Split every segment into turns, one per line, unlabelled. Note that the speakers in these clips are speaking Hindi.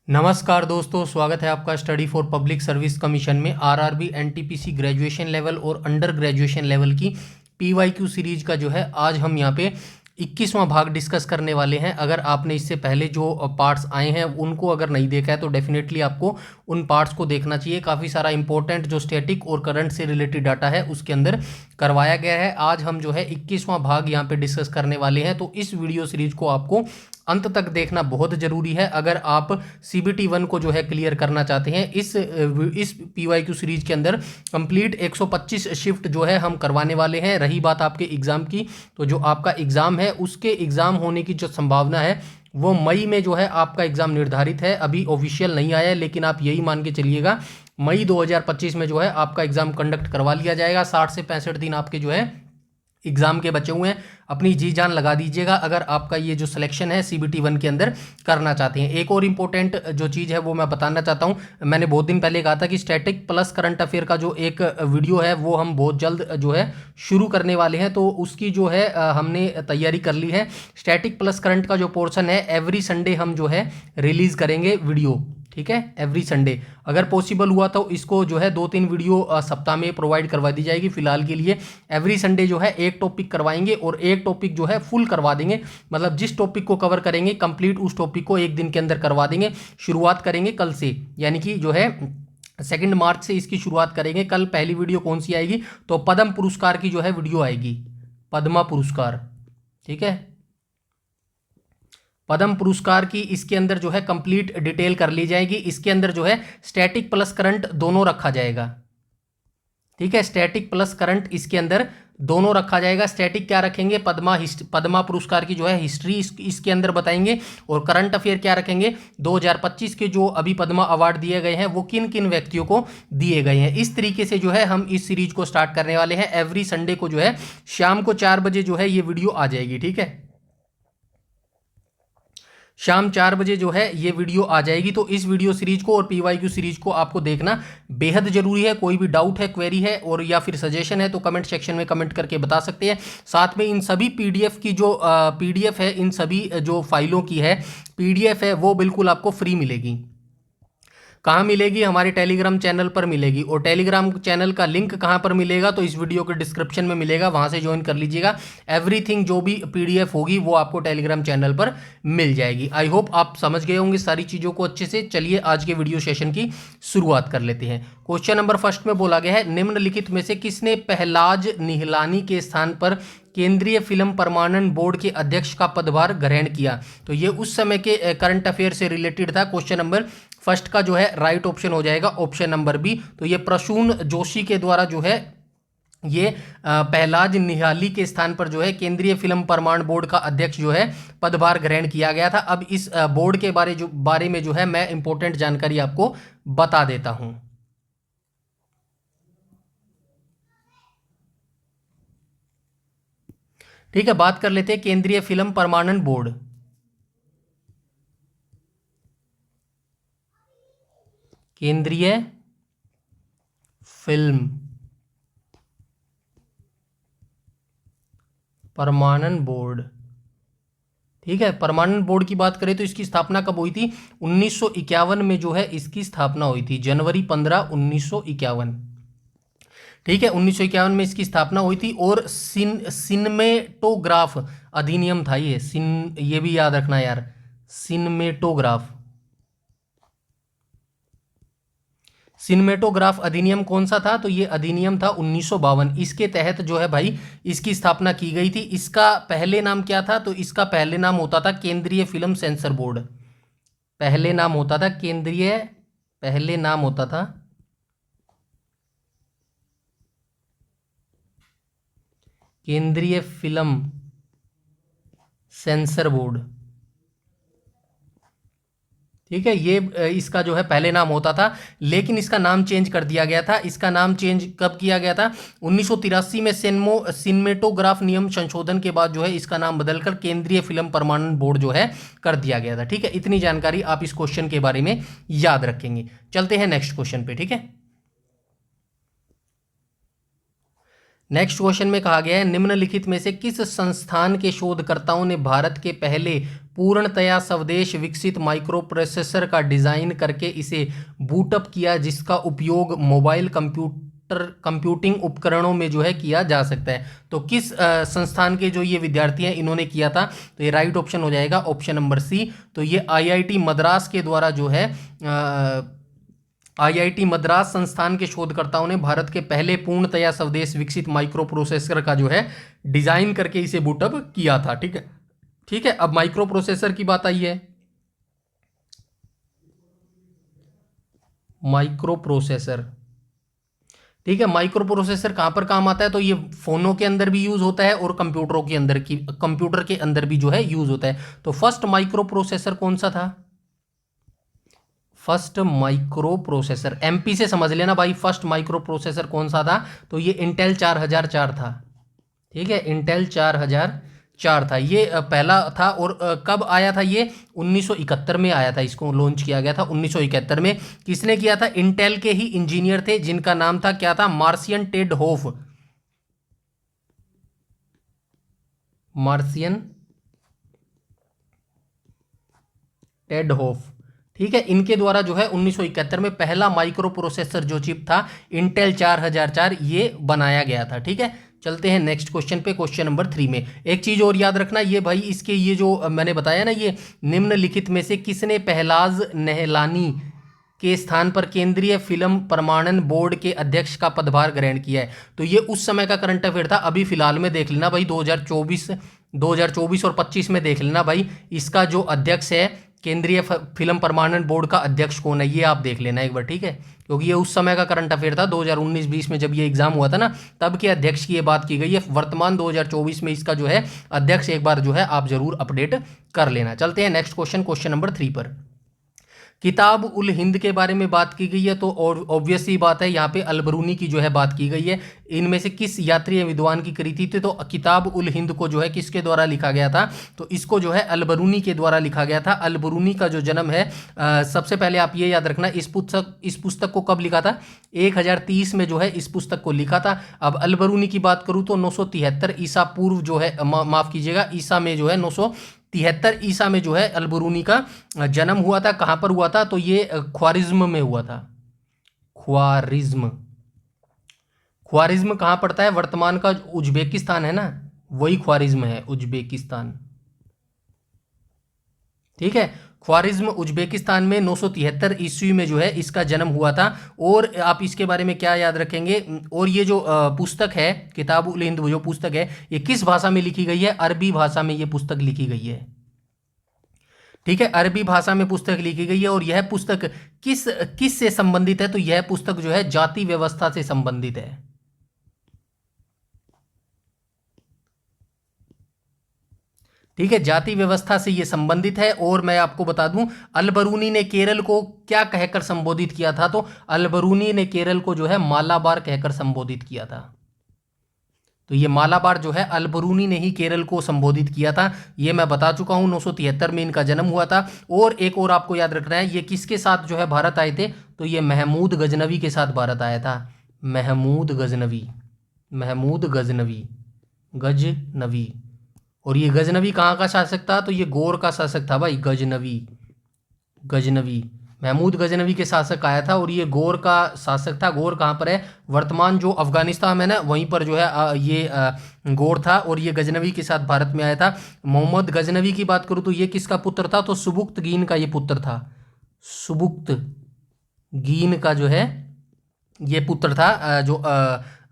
नमस्कार दोस्तों, स्वागत है आपका study for public service commission में आरआरबी एनटीपीसी ग्रेजुएशन लेवल और अंडर ग्रेजुएशन लेवल की पीवाईक्यू सीरीज का जो है आज हम यहाँ पे 21वां भाग डिस्कस करने वाले हैं। अगर आपने इससे पहले जो पार्ट्स आए हैं उनको अगर नहीं देखा है तो डेफिनेटली आपको उन पार्ट्स को देखना चाहिए। काफ़ी सारा इंपॉर्टेंट जो स्टैटिक और करंट से रिलेटेड डाटा है उसके अंदर करवाया गया है। आज हम जो है 21वां भाग यहाँ पे डिस्कस करने वाले हैं, तो इस वीडियो सीरीज को आपको अंत तक देखना बहुत ज़रूरी है। अगर आप CBT 1 को जो है क्लियर करना चाहते हैं, इस PYQ सीरीज के अंदर कंप्लीट 125 शिफ्ट जो है हम करवाने वाले हैं। रही बात आपके एग्ज़ाम की, तो जो आपका एग्ज़ाम है उसके एग्ज़ाम होने की जो संभावना है वो मई में जो है आपका एग्ज़ाम निर्धारित है। अभी ऑफिशियल नहीं आया है, लेकिन आप यही मान के चलिएगा मई 2025 में जो है आपका एग्ज़ाम कंडक्ट करवा लिया जाएगा। 60 से 65 दिन आपके जो है एग्जाम के बचे हुए हैं। अपनी जी जान लगा दीजिएगा अगर आपका ये जो सिलेक्शन है CBT 1 के अंदर करना चाहते हैं। एक और इम्पोर्टेंट जो चीज़ है वो मैं बताना चाहता हूँ। मैंने बहुत दिन पहले कहा था कि स्टैटिक प्लस करंट अफेयर का जो एक वीडियो है वो हम बहुत जल्द जो है शुरू करने वाले हैं, तो उसकी जो है हमने तैयारी कर ली है। स्टैटिक प्लस करंट का जो पोर्शन है एवरी संडे हम जो है रिलीज़ करेंगे वीडियो, ठीक है, एवरी संडे। अगर पॉसिबल हुआ तो इसको जो है 2-3 वीडियो सप्ताह में प्रोवाइड करवा दी जाएगी। फिलहाल के लिए एवरी संडे जो है एक टॉपिक करवाएंगे और एक टॉपिक जो है फुल करवा देंगे। मतलब जिस टॉपिक को कवर करेंगे कंप्लीट उस टॉपिक को एक दिन के अंदर करवा देंगे। शुरुआत करेंगे कल से, यानी कि जो है 2 मार्च से इसकी शुरुआत करेंगे। कल पहली वीडियो कौन सी आएगी, तो पद्म पुरस्कार की जो है वीडियो आएगी, पद्मा पुरस्कार, ठीक है, पद्म पुरस्कार की इसके अंदर जो है कंप्लीट डिटेल कर ली जाएगी। इसके अंदर जो है स्टैटिक प्लस करंट दोनों रखा जाएगा, ठीक है, स्टैटिक प्लस करंट इसके अंदर दोनों रखा जाएगा। स्टैटिक क्या रखेंगे, पद्मा पुरस्कार की जो है हिस्ट्री इसके अंदर बताएंगे, और करंट अफेयर क्या रखेंगे, 2025 के जो अभी पद्मा अवार्ड दिए गए हैं वो किन किन व्यक्तियों को दिए गए हैं। इस तरीके से जो है हम इस सीरीज को स्टार्ट करने वाले हैं। एवरी संडे को जो है शाम को 4 बजे जो है ये वीडियो आ जाएगी, ठीक है, शाम 4 बजे जो है ये वीडियो आ जाएगी। तो इस वीडियो सीरीज को और PYQ सीरीज को आपको देखना बेहद जरूरी है। कोई भी डाउट है, क्वेरी है और या फिर सजेशन है तो कमेंट सेक्शन में कमेंट करके बता सकते हैं। साथ में इन सभी PDF की जो PDF है, इन सभी जो फाइलों की है PDF है वो बिल्कुल आपको फ्री मिलेगी। कहाँ मिलेगी, हमारे टेलीग्राम चैनल पर मिलेगी। और टेलीग्राम चैनल का लिंक कहाँ पर मिलेगा, तो इस वीडियो के डिस्क्रिप्शन में मिलेगा, वहाँ से ज्वाइन कर लीजिएगा। एवरीथिंग जो भी PDF होगी वो आपको टेलीग्राम चैनल पर मिल जाएगी। आई होप आप समझ गए होंगे सारी चीज़ों को अच्छे से। चलिए आज के वीडियो सेशन की शुरुआत कर लेते हैं। क्वेश्चन नंबर फर्स्ट में बोला गया है, निम्नलिखित में से किसने पहलाज निहलानी के स्थान पर केंद्रीय फिल्म प्रमाणन बोर्ड के अध्यक्ष का पदभार ग्रहण किया। तो ये उस समय के करंट अफेयर से रिलेटेड था। क्वेश्चन नंबर फर्स्ट का जो है राइट ऑप्शन हो जाएगा ऑप्शन नंबर बी। तो ये प्रसून जोशी के द्वारा जो है ये पहलाज निहाली के स्थान पर जो है केंद्रीय फिल्म प्रमाण बोर्ड का अध्यक्ष जो है पदभार ग्रहण किया गया था। अब इस बोर्ड के बारे में जो है मैं इंपॉर्टेंट जानकारी आपको बता देता हूं। ठीक है, बात कर लेते हैं केंद्रीय फिल्म प्रमाणन बोर्ड। केंद्रीय फिल्म प्रमाणन बोर्ड, ठीक है, प्रमाणन बोर्ड की बात करें तो इसकी स्थापना कब हुई थी, 1951 में जो है इसकी स्थापना हुई थी, जनवरी 15, 1951, ठीक है, 1951 में इसकी स्थापना हुई थी। और सिनेमेटोग्राफ अधिनियम था ये भी याद रखना यार, सिनेमेटोग्राफ अधिनियम कौन सा था, तो ये अधिनियम था 1952। इसके तहत जो है भाई इसकी स्थापना की गई थी। इसका पहले नाम क्या था, तो इसका पहले नाम होता था केंद्रीय फिल्म सेंसर बोर्ड। पहले नाम होता था पहले नाम होता था केंद्रीय फिल्म सेंसर बोर्ड, ठीक है, ये इसका जो है पहले नाम होता था, लेकिन इसका नाम चेंज कर दिया गया था। इसका नाम चेंज कब किया गया था, 1983 में सिनेमेटोग्राफ नियम संशोधन के बाद जो है इसका नाम बदलकर केंद्रीय फिल्म प्रमाणन बोर्ड जो है कर दिया गया था। ठीक है, इतनी जानकारी आप इस क्वेश्चन के बारे में याद रखेंगे। चलते हैं नेक्स्ट क्वेश्चन पे, ठीक है। नेक्स्ट क्वेश्चन में कहा गया है निम्नलिखित में से किस संस्थान के शोधकर्ताओं ने भारत के पहले पूर्णतया स्वदेश विकसित माइक्रो प्रोसेसर का डिजाइन करके इसे बूटअप किया, जिसका उपयोग मोबाइल कंप्यूटिंग उपकरणों में जो है किया जा सकता है। तो किस संस्थान के जो ये विद्यार्थी हैं इन्होंने किया था, तो ये राइट ऑप्शन हो जाएगा ऑप्शन नंबर सी। तो ये आईआईटी मद्रास के द्वारा जो है आईआईटी मद्रास संस्थान के शोधकर्ताओं ने भारत के पहले पूर्णतया स्वदेश विकसित माइक्रो प्रोसेसर का जो है डिजाइन करके इसे बूटअप किया था। ठीक है, ठीक है। अब माइक्रो प्रोसेसर की बात आई है। माइक्रो प्रोसेसर, ठीक है। माइक्रो प्रोसेसर कहां पर काम आता है, तो ये फोनों के अंदर भी यूज होता है और कंप्यूटर के अंदर भी जो है यूज होता है। तो फर्स्ट माइक्रो प्रोसेसर कौन सा था? फर्स्ट माइक्रो प्रोसेसर, एमपी से समझ लेना भाई, फर्स्ट माइक्रो प्रोसेसर कौन सा था, तो ये इंटेल 4004 था। ठीक है, इंटेल 4004 था, ये पहला था। और कब आया था ये? 1971 में आया था, इसको लॉन्च किया गया था 1971 में। किसने किया था? इंटेल के ही इंजीनियर थे जिनका नाम था क्या था? मार्सियन टेडहोफ। मार्सियन टेडहोफ, ठीक है। इनके द्वारा जो है 1971 में पहला माइक्रो प्रोसेसर जो चिप था इंटेल 4004 ये बनाया गया था। ठीक है, चलते हैं नेक्स्ट क्वेश्चन पे, क्वेश्चन नंबर 3 में। एक चीज और याद रखना, ये भाई इसके ये जो मैंने बताया ना, ये निम्नलिखित में से किसने पहलाज नहलानी के स्थान पर केंद्रीय फिल्म प्रमाणन बोर्ड के अध्यक्ष का पदभार ग्रहण किया है? तो ये उस समय का करंट अफेयर था, अभी फिलहाल में देख लेना भाई, 2024 और 25 में देख लेना भाई, इसका जो अध्यक्ष है केंद्रीय फिल्म प्रमाणन बोर्ड का अध्यक्ष कौन है, ये आप देख लेना एक बार। ठीक है, क्योंकि ये उस समय का करंट अफेयर था, 2019-20 में जब ये एग्जाम हुआ था ना, तब के अध्यक्ष की ये बात की गई है। वर्तमान 2024 में इसका जो है अध्यक्ष एक बार जो है आप जरूर अपडेट कर लेना। चलते हैं नेक्स्ट क्वेश्चन, क्वेश्चन नंबर 3 पर। किताब उल हिंद के बारे में बात की गई है, तो ऑब्वियस ही बात है, यहाँ पे अलबरूनी की जो है बात की गई है। इनमें से किस यात्री या विद्वान की कृति थी? तो किताब उल हिंद को जो है किसके द्वारा लिखा गया था? तो इसको जो है अलबरूनी के द्वारा लिखा गया था। अलबरूनी का जो जन्म है, सबसे पहले आप ये याद रखना, इस पुस्तक को कब लिखा था? 1030 में जो है इस पुस्तक को लिखा था। अब अलबरूनी की बात करूँ तो 973 ईसा पूर्व जो है, माफ कीजिएगा, ईसा में जो है 973 ईसा में जो है अलबरूनी का जन्म हुआ था। कहाँ पर हुआ था? तो ये ख्वारिज्म में हुआ था। ख्वारिज्म कहाँ पड़ता है? वर्तमान का उज्बेकिस्तान है ना, वही ख्वारिज्म है, उज्बेकिस्तान। ठीक है, ख्वारिज्म उज्बेकिस्तान में 973 ईस्वी में जो है इसका जन्म हुआ था। और आप इसके बारे में क्या याद रखेंगे, और ये जो पुस्तक है किताब उल हिंद जो पुस्तक है, ये किस भाषा में लिखी गई है? अरबी भाषा में ये पुस्तक लिखी गई है। ठीक है, अरबी भाषा में पुस्तक लिखी गई है। और यह पुस्तक किस से संबंधित है? तो यह पुस्तक जो है जाति व्यवस्था से संबंधित है। ठीक है, जाति व्यवस्था से ये संबंधित है। और मैं आपको बता दूं, अलबरूनी ने केरल को क्या कहकर संबोधित किया था? तो अलबरूनी ने केरल को जो है मालाबार कहकर संबोधित किया था। तो ये मालाबार जो है अलबरूनी ने ही केरल को संबोधित किया था, ये मैं बता चुका हूं। 973 में इनका जन्म हुआ था। और एक और आपको याद रखना है, ये किसके साथ जो है भारत आए थे? तो ये महमूद गजनवी के साथ भारत आया था। महमूद गजनवी। और ये गजनवी कहाँ का शासक था? तो ये गौर का शासक था भाई, गजनवी। महमूद गजनवी के शासक आया था और ये गौर का शासक था। गौर कहाँ पर है? वर्तमान जो अफगानिस्तान है ना, वहीं पर जो है ये गौर था। और ये गजनवी के साथ भारत में आया था। मोहम्मद गजनवी की बात करूँ तो ये किसका पुत्र था? तो सुबुक्तगीन का ये पुत्र था। सुबुक्तगीन का जो है ये पुत्र था। जो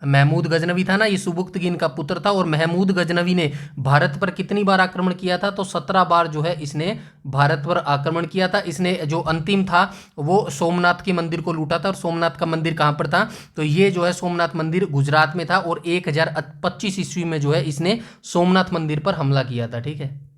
महमूद गजनवी था ना, ये सुबुक्तगीन का पुत्र था। और महमूद गजनवी ने भारत पर कितनी बार आक्रमण किया था? तो 17 बार जो है इसने भारत पर आक्रमण किया था। इसने जो अंतिम था वो सोमनाथ के मंदिर को लूटा था। और सोमनाथ का मंदिर कहाँ पर था? तो ये जो है सोमनाथ मंदिर गुजरात में था। और 1025 ईस्वी में जो है इसने सोमनाथ मंदिर पर हमला किया था। ठीक है,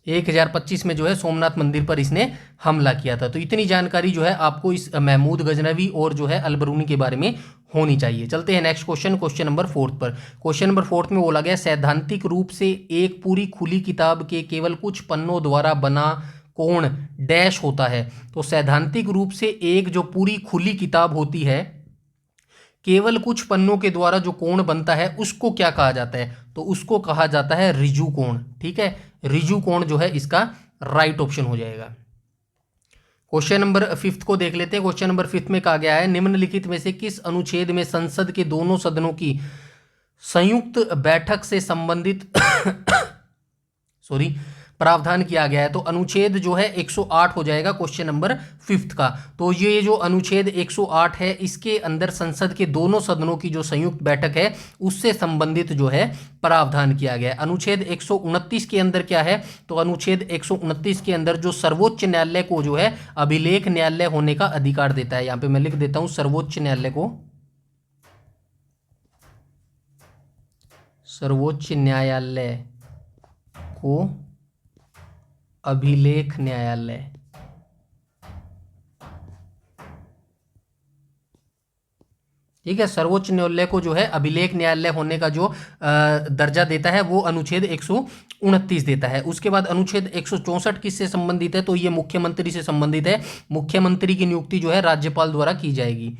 1025 में जो है सोमनाथ मंदिर पर इसने हमला किया था। तो इतनी जानकारी जो है आपको इस महमूद गजनवी और जो है अलबरूनी के बारे में होनी चाहिए। चलते हैं नेक्स्ट क्वेश्चन, क्वेश्चन नंबर 4 पर। क्वेश्चन नंबर 4 में बोला गया, सैद्धांतिक रूप से एक पूरी खुली किताब के केवल कुछ पन्नों द्वारा बना कोण डैश होता है। तो सैद्धांतिक रूप से एक जो पूरी खुली किताब होती है, केवल कुछ पन्नों के द्वारा जो कोण बनता है उसको क्या कहा जाता है? तो उसको कहा जाता है ऋजु कोण। ठीक है, ऋजु कोण जो है इसका राइट ऑप्शन हो जाएगा। क्वेश्चन नंबर 5 को देख लेते हैं। क्वेश्चन नंबर 5 में कहा गया है निम्नलिखित में से किस अनुच्छेद में संसद के दोनों सदनों की संयुक्त बैठक से संबंधित प्रावधान किया गया है? तो अनुच्छेद जो है 108 हो जाएगा क्वेश्चन नंबर 5 का। तो ये जो अनुच्छेद 108 है इसके अंदर संसद के दोनों सदनों की जो संयुक्त बैठक है उससे संबंधित जो है प्रावधान किया गया है। अनुच्छेद 129 के अंदर क्या है? तो अनुच्छेद 129 के अंदर जो सर्वोच्च न्यायालय को जो है अभिलेख न्यायालय होने का अधिकार देता है। यहां पे मैं लिख देता हूं सर्वोच्च न्यायालय को, सर्वोच्च न्यायालय को अभिलेख न्यायालय। ठीक है, सर्वोच्च न्यायालय को जो है अभिलेख न्यायालय होने का जो दर्जा देता है वो अनुच्छेद 129 देता है। उसके बाद अनुच्छेद 164 किससे संबंधित है? तो ये मुख्यमंत्री से संबंधित है। मुख्यमंत्री की नियुक्ति जो है राज्यपाल द्वारा की जाएगी।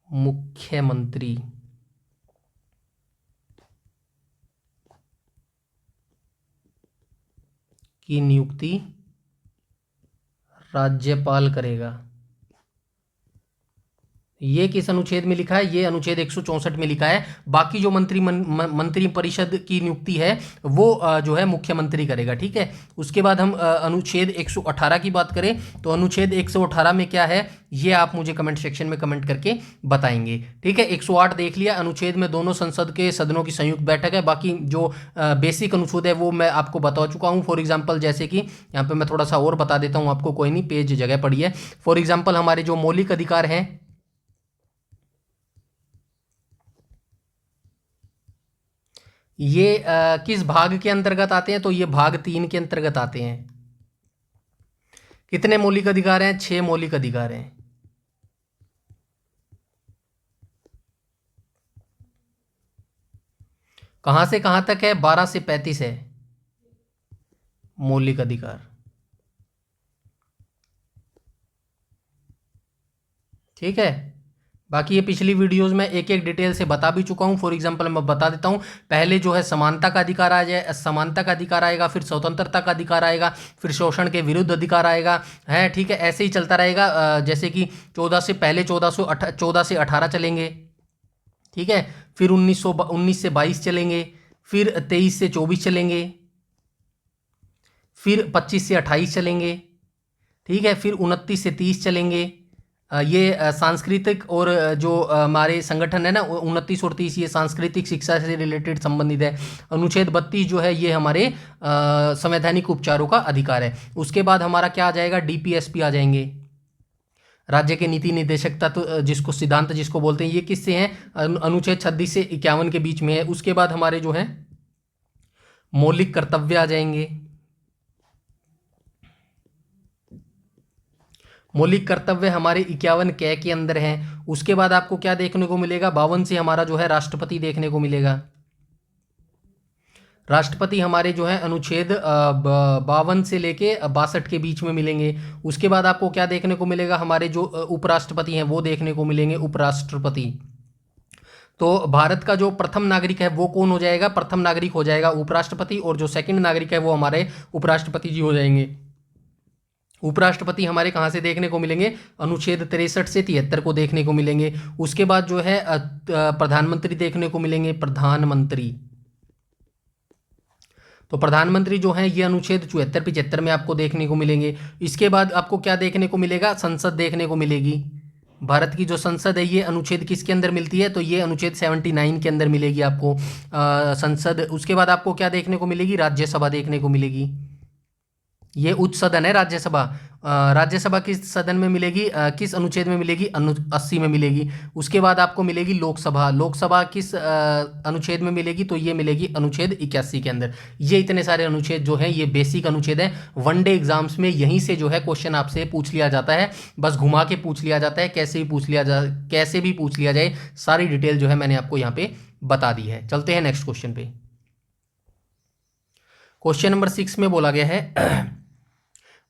मुख्यमंत्री की नियुक्ति राज्यपाल करेगा। ये किस अनुच्छेद में लिखा है? ये अनुच्छेद 164 में लिखा है। बाकी जो मंत्री परिषद की नियुक्ति है वो जो है मुख्यमंत्री करेगा। ठीक है, उसके बाद हम अनुच्छेद 118 की बात करें तो अनुच्छेद 118 में क्या है ये आप मुझे कमेंट सेक्शन में कमेंट करके बताएंगे। ठीक है, 108 देख लिया, अनुच्छेद में दोनों संसद के सदनों की संयुक्त बैठक है। बाकी जो बेसिक अनुच्छेद है वो मैं आपको बता चुका हूँ। फॉर एग्जाम्पल जैसे कि यहाँ पे मैं थोड़ा सा और बता देता हूँ आपको, कोई नहीं, पेज जगह पड़ी है। फॉर एग्जाम्पल हमारे जो मौलिक अधिकार हैं ये किस भाग के अंतर्गत आते हैं? तो ये भाग 3 के अंतर्गत आते हैं। कितने मौलिक अधिकार हैं? 6 मौलिक अधिकार हैं। कहां से कहां तक है? 12 से 35 है मौलिक अधिकार। ठीक है, बाकी ये पिछली वीडियोस में एक एक डिटेल से बता भी चुका हूँ। फॉर एग्जांपल मैं बता देता हूँ, पहले जो है समानता का अधिकार आ जाए, समानता का अधिकार आएगा, फिर स्वतंत्रता का अधिकार आएगा, फिर शोषण के विरुद्ध अधिकार आएगा है। ठीक है, ऐसे ही चलता रहेगा। जैसे कि 14 से पहले 14 से 18 चलेंगे। ठीक है, फिर 19 से 22 चलेंगे, फिर 23 से 24 चलेंगे, फिर 25 से 28 चलेंगे। ठीक है, फिर 29 से 30 चलेंगे। ये सांस्कृतिक और जो हमारे संगठन है ना 29 और 30 ये सांस्कृतिक शिक्षा से रिलेटेड संबंधित है। अनुच्छेद 32 जो है ये हमारे संवैधानिक उपचारों का अधिकार है। उसके बाद हमारा क्या आ जाएगा? डीपीएसपी आ जाएंगे, राज्य के नीति निर्देशक तत्व जिसको सिद्धांत जिसको बोलते हैं। ये किससे हैं? अनुच्छेद 36 से 51 के बीच में है। उसके बाद हमारे जो है मौलिक कर्तव्य आ जाएंगे। मौलिक कर्तव्य हमारे 51 कै के अंदर हैं। उसके बाद आपको क्या देखने को मिलेगा? 52 से हमारा जो है राष्ट्रपति देखने को मिलेगा। राष्ट्रपति हमारे जो है अनुच्छेद 52 से लेके 62 के बीच में मिलेंगे। उसके बाद आपको क्या देखने को मिलेगा? हमारे जो उपराष्ट्रपति हैं वो देखने को मिलेंगे, उपराष्ट्रपति। तो भारत का जो प्रथम नागरिक है वो कौन हो जाएगा? प्रथम नागरिक हो जाएगा उपराष्ट्रपति, और जो सेकंड नागरिक है वो हमारे उपराष्ट्रपति जी हो जाएंगे। उपराष्ट्रपति हमारे कहाँ से देखने को मिलेंगे? अनुच्छेद 63 से 73 को देखने को मिलेंगे। उसके बाद जो है प्रधानमंत्री देखने को मिलेंगे, प्रधानमंत्री। तो प्रधानमंत्री जो है ये अनुच्छेद 74-75 में आपको देखने को मिलेंगे। इसके बाद आपको क्या देखने को मिलेगा? संसद देखने को मिलेगी। भारत की जो संसद है ये अनुच्छेद किसके अंदर मिलती है? तो ये अनुच्छेद 79 के अंदर मिलेगी आपको संसद। उसके बाद आपको क्या देखने को मिलेगी? राज्यसभा देखने को मिलेगी। ये उच्च सदन है राज्यसभा। राज्यसभा किस सदन में मिलेगी? किस अनुच्छेद में मिलेगी? 80 में मिलेगी। उसके बाद आपको मिलेगी लोकसभा। लोकसभा किस अनुच्छेद में मिलेगी? तो ये मिलेगी अनुच्छेद 81 के अंदर। ये इतने सारे अनुच्छेद जो हैं ये बेसिक अनुच्छेद हैं। वनडे एग्जाम्स में यहीं से जो है क्वेश्चन आपसे पूछ लिया जाता है, बस घुमा के पूछ लिया जाता है। कैसे भी पूछ लिया जाए, सारी डिटेल जो है मैंने आपको यहाँ पे बता दी है। चलते हैं नेक्स्ट क्वेश्चन पे। क्वेश्चन नंबर 6 में बोला गया है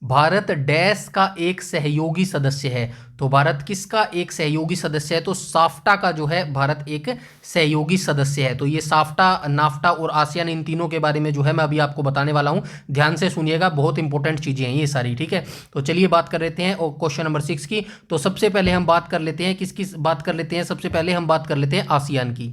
भारत डैश का एक सहयोगी सदस्य है। तो भारत किसका एक सहयोगी सदस्य है? तो साफ्टा का जो है भारत एक सहयोगी सदस्य है। तो ये साफ्टा, नाफ्टा और आसियान, इन तीनों के बारे में जो है मैं अभी आपको बताने वाला हूं। ध्यान से सुनिएगा, बहुत इंपॉर्टेंट चीजें हैं ये सारी, ठीक है। तो चलिए बात कर लेते हैं और क्वेश्चन नंबर 6 की। तो सबसे पहले हम बात कर लेते हैं किसकी बात कर लेते हैं, सबसे पहले हम बात कर लेते हैं आसियान की।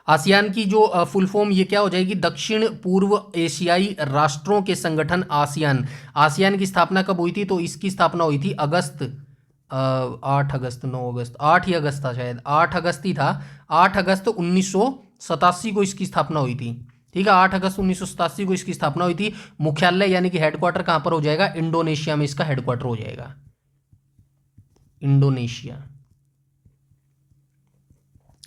आसियान की जो फुल फॉर्म ये क्या हो जाएगी? दक्षिण पूर्व एशियाई राष्ट्रों के संगठन आसियान। आसियान की स्थापना कब हुई थी? तो इसकी स्थापना हुई थी अगस्त 8 अगस्त, 9 अगस्त, 8 ही अगस्त था शायद, 8 अगस्त ही था। 8 अगस्त 1987 को इसकी स्थापना हुई थी, ठीक है। 8 अगस्त 1987 को इसकी स्थापना हुई थी। मुख्यालय यानी कि हेडक्वार्टर कहां पर हो जाएगा? इंडोनेशिया में इसका हेडक्वार्टर हो जाएगा, इंडोनेशिया,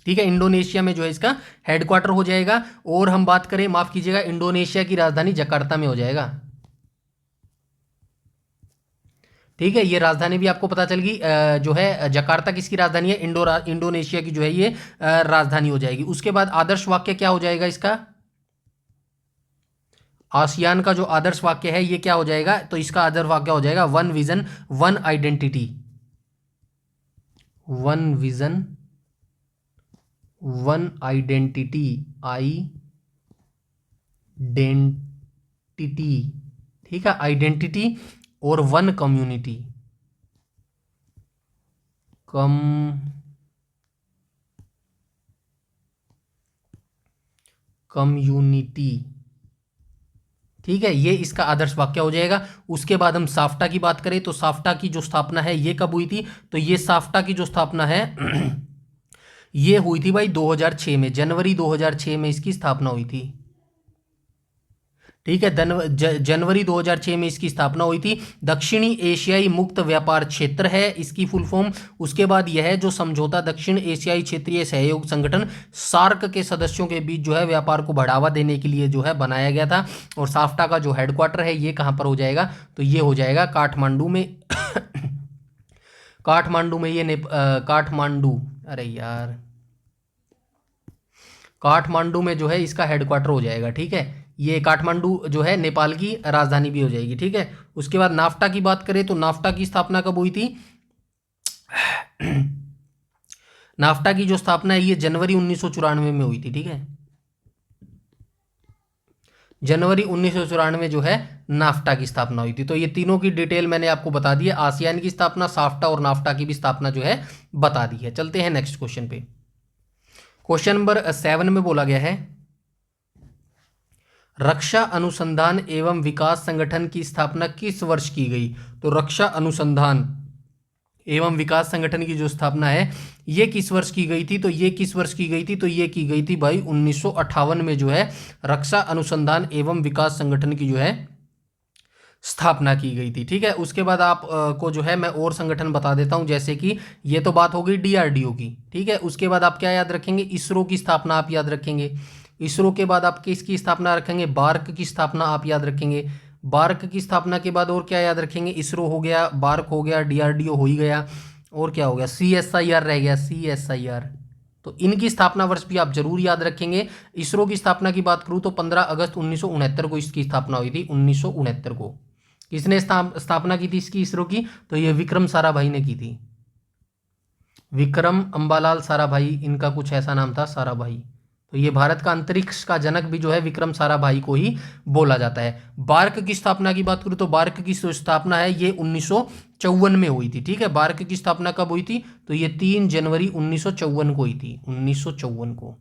ठीक है। इंडोनेशिया में जो है इसका हेडक्वार्टर हो जाएगा। और हम बात करें, माफ कीजिएगा, इंडोनेशिया की राजधानी जकार्ता में हो जाएगा, ठीक है। ये राजधानी भी आपको पता चल गई, जो है जकार्ता किसकी राजधानी है? इंडोनेशिया की जो है ये राजधानी हो जाएगी। उसके बाद आदर्श वाक्य क्या हो जाएगा इसका? आसियान का जो आदर्श वाक्य है ये क्या हो जाएगा? तो इसका आदर्श वाक्य हो जाएगा one vision one identity, one vision one identity, identity, ठीक है, आइडेंटिटी, और वन कम्युनिटी, कम्युनिटी, ठीक है। ये इसका आदर्श वाक्य हो जाएगा। उसके बाद हम साफ्टा की बात करें तो साफ्टा की जो स्थापना है ये कब हुई थी? तो ये साफ्टा की जो स्थापना है ये हुई थी भाई 2006 में, जनवरी 2006 में इसकी स्थापना हुई थी, ठीक है। जनवरी 2006 में इसकी स्थापना हुई थी। दक्षिणी एशियाई मुक्त व्यापार क्षेत्र है इसकी फुल फॉर्म। उसके बाद यह जो समझौता दक्षिण एशियाई क्षेत्रीय सहयोग संगठन सार्क के सदस्यों के बीच जो है व्यापार को बढ़ावा देने के लिए जो है बनाया गया था। और साफ्टा का जो हेडक्वार्टर है ये कहां पर हो जाएगा? तो ये हो जाएगा काठमांडू में काठमांडू में ये काठमांडू, अरे यार, काठमांडू में जो है इसका हेडक्वार्टर हो जाएगा, ठीक है। ये काठमांडू जो है नेपाल की राजधानी भी हो जाएगी, ठीक है। उसके बाद नाफ्टा की बात करें तो नाफ्टा की स्थापना कब हुई थी? नाफ्टा की जो स्थापना है ये जनवरी 1994 में हुई थी, ठीक है। जनवरी 1994 जो है नाफ्टा की स्थापना हुई थी। तो ये तीनों की डिटेल मैंने आपको बता दी है, आसियान की स्थापना, साफ्टा और नाफ्टा की भी स्थापना जो है बता दी है। चलते हैं नेक्स्ट क्वेश्चन पे। क्वेश्चन नंबर 7 में बोला गया है, रक्षा अनुसंधान एवं विकास संगठन की स्थापना किस वर्ष की गई? तो रक्षा अनुसंधान एवं विकास संगठन की जो स्थापना है ये किस वर्ष की गई थी? तो ये किस वर्ष की गई थी? तो ये की गई थी भाई 1958 में जो है रक्षा अनुसंधान एवं विकास संगठन की जो है स्थापना की गई थी, ठीक है। उसके बाद आप को जो है मैं और संगठन बता देता हूं, जैसे कि ये तो बात हो गई डीआरडीओ की, ठीक है। उसके बाद आप क्या याद रखेंगे? इसरो की स्थापना आप याद रखेंगे। इसरो के बाद आप किसकी स्थापना रखेंगे? बार्क की स्थापना आप याद रखेंगे। बार्क की स्थापना के बाद और क्या याद रखेंगे? इसरो हो गया, बार्क हो गया, डीआरडीओ हो ही गया, और क्या हो गया? सीएसआईआर रह गया, सीएसआईआर। तो इनकी स्थापना वर्ष भी आप जरूर याद रखेंगे। इसरो की स्थापना की बात करूं तो 15 अगस्त 1969 को इसकी स्थापना हुई थी, 1969 को। किसने स्थापना की थी इसकी, इसरो की? तो ये विक्रम साराभाई ने की थी, विक्रम अंबालाल साराभाई, इनका कुछ ऐसा नाम था, साराभाई। तो ये भारत का अंतरिक्ष का जनक भी जो है विक्रम साराभाई को ही बोला जाता है। बार्क की स्थापना की बात करूं तो बार्क की जो स्थापना है ये 1954 में हुई थी, ठीक है। बार्क की स्थापना कब हुई थी? तो ये 3 जनवरी 1954 को हुई थी, 1954 को,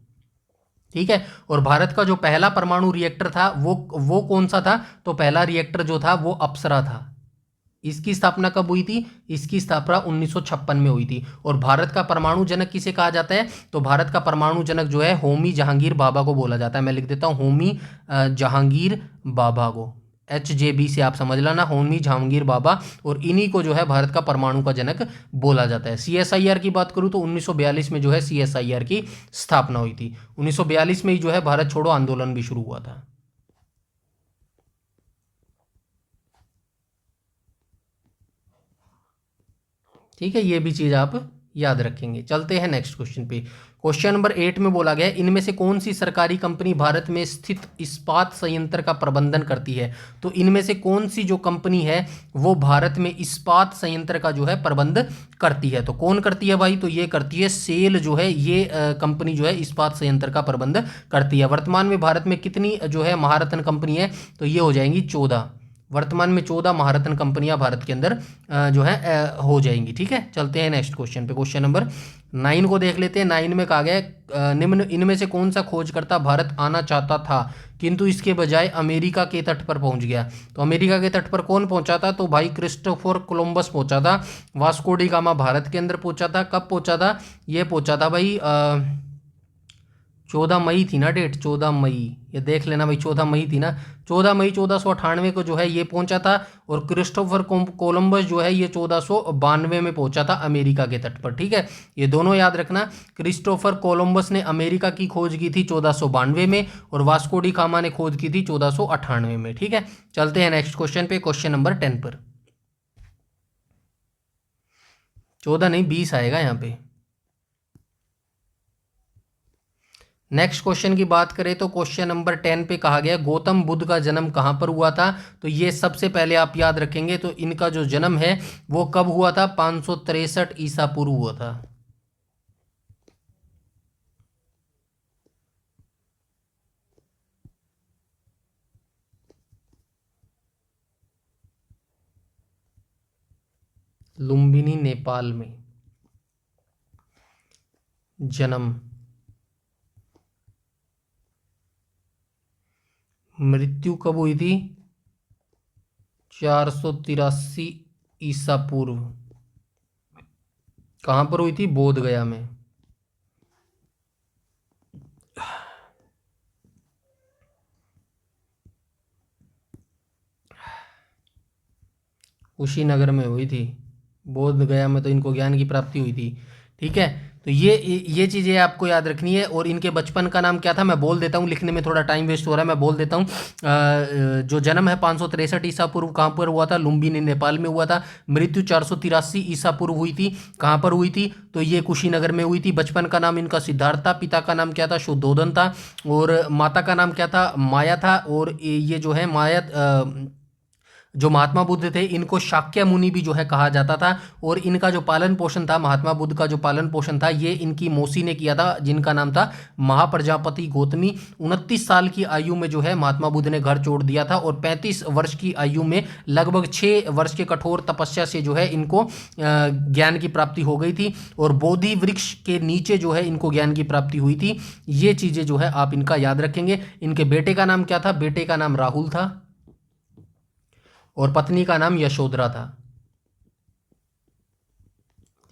ठीक है। और भारत का जो पहला परमाणु रिएक्टर था वो कौन सा था? तो पहला रिएक्टर जो था वो अप्सरा था। इसकी स्थापना कब हुई थी? इसकी स्थापना 1956 में हुई थी। और भारत का परमाणु जनक किसे कहा जाता है? तो भारत का परमाणु जनक जो है होमी जहांगीर बाबा को बोला जाता है। मैं लिख देता हूं होमी जहांगीर बाबा को, HJB से आप समझ लेना, होमी जहांगीर बाबा। और इन्हीं को जो है भारत का परमाणु का जनक बोला जाता है। CSIR की बात करूं तो 1942 में जो है CSIR की स्थापना हुई थी। 1942 में ही जो है भारत छोड़ो आंदोलन भी शुरू हुआ था। ठीक है, ये भी चीज आप याद रखेंगे। चलते हैं नेक्स्ट क्वेश्चन पे। क्वेश्चन नंबर 8 में बोला गया है इनमें से कौन सी सरकारी कंपनी भारत में स्थित इस्पात संयंत्र का प्रबंधन करती है। तो इनमें से कौन सी जो कंपनी है वो भारत में इस्पात संयंत्र का जो है प्रबंध करती है। तो कौन करती है भाई, तो ये करती है सेल जो है, ये कंपनी जो है इस्पात संयंत्र का प्रबंध करती है। वर्तमान में भारत में कितनी जो है महारत्न कंपनी है, तो ये हो जाएंगी 14। वर्तमान में 14 महारत्न कंपनियां भारत के अंदर जो है हो जाएंगी। ठीक है, चलते हैं नेक्स्ट क्वेश्चन पे। क्वेश्चन नंबर 9 को देख लेते हैं। 9 में कहा गया है निम्न इनमें से कौन सा खोजकर्ता भारत आना चाहता था किंतु इसके बजाय अमेरिका के तट पर पहुंच गया। तो अमेरिका के तट पर कौन पहुंचा था, तो भाई क्रिस्टोफर कोलंबस पहुंचा था। वास्को डी गामा भारत के अंदर पहुंचा था। कब पहुंचा था, ये पहुंचा था भाई 14 मई थी ना डेट, 14 मई, ये देख लेना भाई 14 मई थी ना। 14 मई 1498 को जो है ये पहुंचा था। और क्रिस्टोफर कोलंबस जो है ये 1492 में पहुंचा था अमेरिका के तट पर। ठीक है, ये दोनों याद रखना। क्रिस्टोफर कोलंबस ने अमेरिका की खोज की थी 1492 में और वास्को डी गामा ने खोज की थी 1498 में। ठीक है, चलते हैं नेक्स्ट क्वेश्चन पे। क्वेश्चन नंबर 10 पर, 14 नहीं 20 आएगा यहाँ पे। नेक्स्ट क्वेश्चन की बात करें तो क्वेश्चन नंबर 10 पे कहा गया गौतम बुद्ध का जन्म कहाँ पर हुआ था। तो ये सबसे पहले आप याद रखेंगे, तो इनका जो जन्म है वो कब हुआ था, 563 ईसा पूर्व हुआ था। लुम्बिनी नेपाल में जन्म। मृत्यु कब हुई थी, 483 ईसा पूर्व। कहां पर हुई थी, बोध गया में। कुशीनगर में हुई थी। बोध गया में तो इनको ज्ञान की प्राप्ति हुई थी। ठीक है, तो ये चीज़ें आपको याद रखनी है। और इनके बचपन का नाम क्या था, मैं बोल देता हूँ, लिखने में थोड़ा टाइम वेस्ट हो रहा है, मैं बोल देता हूँ। जो जन्म है 563 ईसा पूर्व कहाँ पर हुआ था, लुम्बिनी नेपाल में हुआ था। मृत्यु 483 ईसा पूर्व हुई थी। कहाँ पर हुई थी, तो ये कुशीनगर में हुई थी। बचपन का नाम इनका सिद्धार्थ था, पिता का नाम क्या था, शुद्धोदन था, और माता का नाम क्या था, माया था। और ये जो है माया जो महात्मा बुद्ध थे इनको शाक्य मुनि भी जो है कहा जाता था। और इनका जो पालन पोषण था, महात्मा बुद्ध का जो पालन पोषण था, ये इनकी मौसी ने किया था, जिनका नाम था महाप्रजापति गौतमी। 29 साल की आयु में जो है महात्मा बुद्ध ने घर छोड़ दिया था। और 35 वर्ष की आयु में लगभग 6 वर्ष के कठोर तपस्या से जो है इनको ज्ञान की प्राप्ति हो गई थी। और बोधि वृक्ष के नीचे जो है इनको ज्ञान की प्राप्ति हुई थी। ये चीज़ें जो है आप इनका याद रखेंगे। इनके बेटे का नाम क्या था, बेटे का नाम राहुल था और पत्नी का नाम यशोधरा था।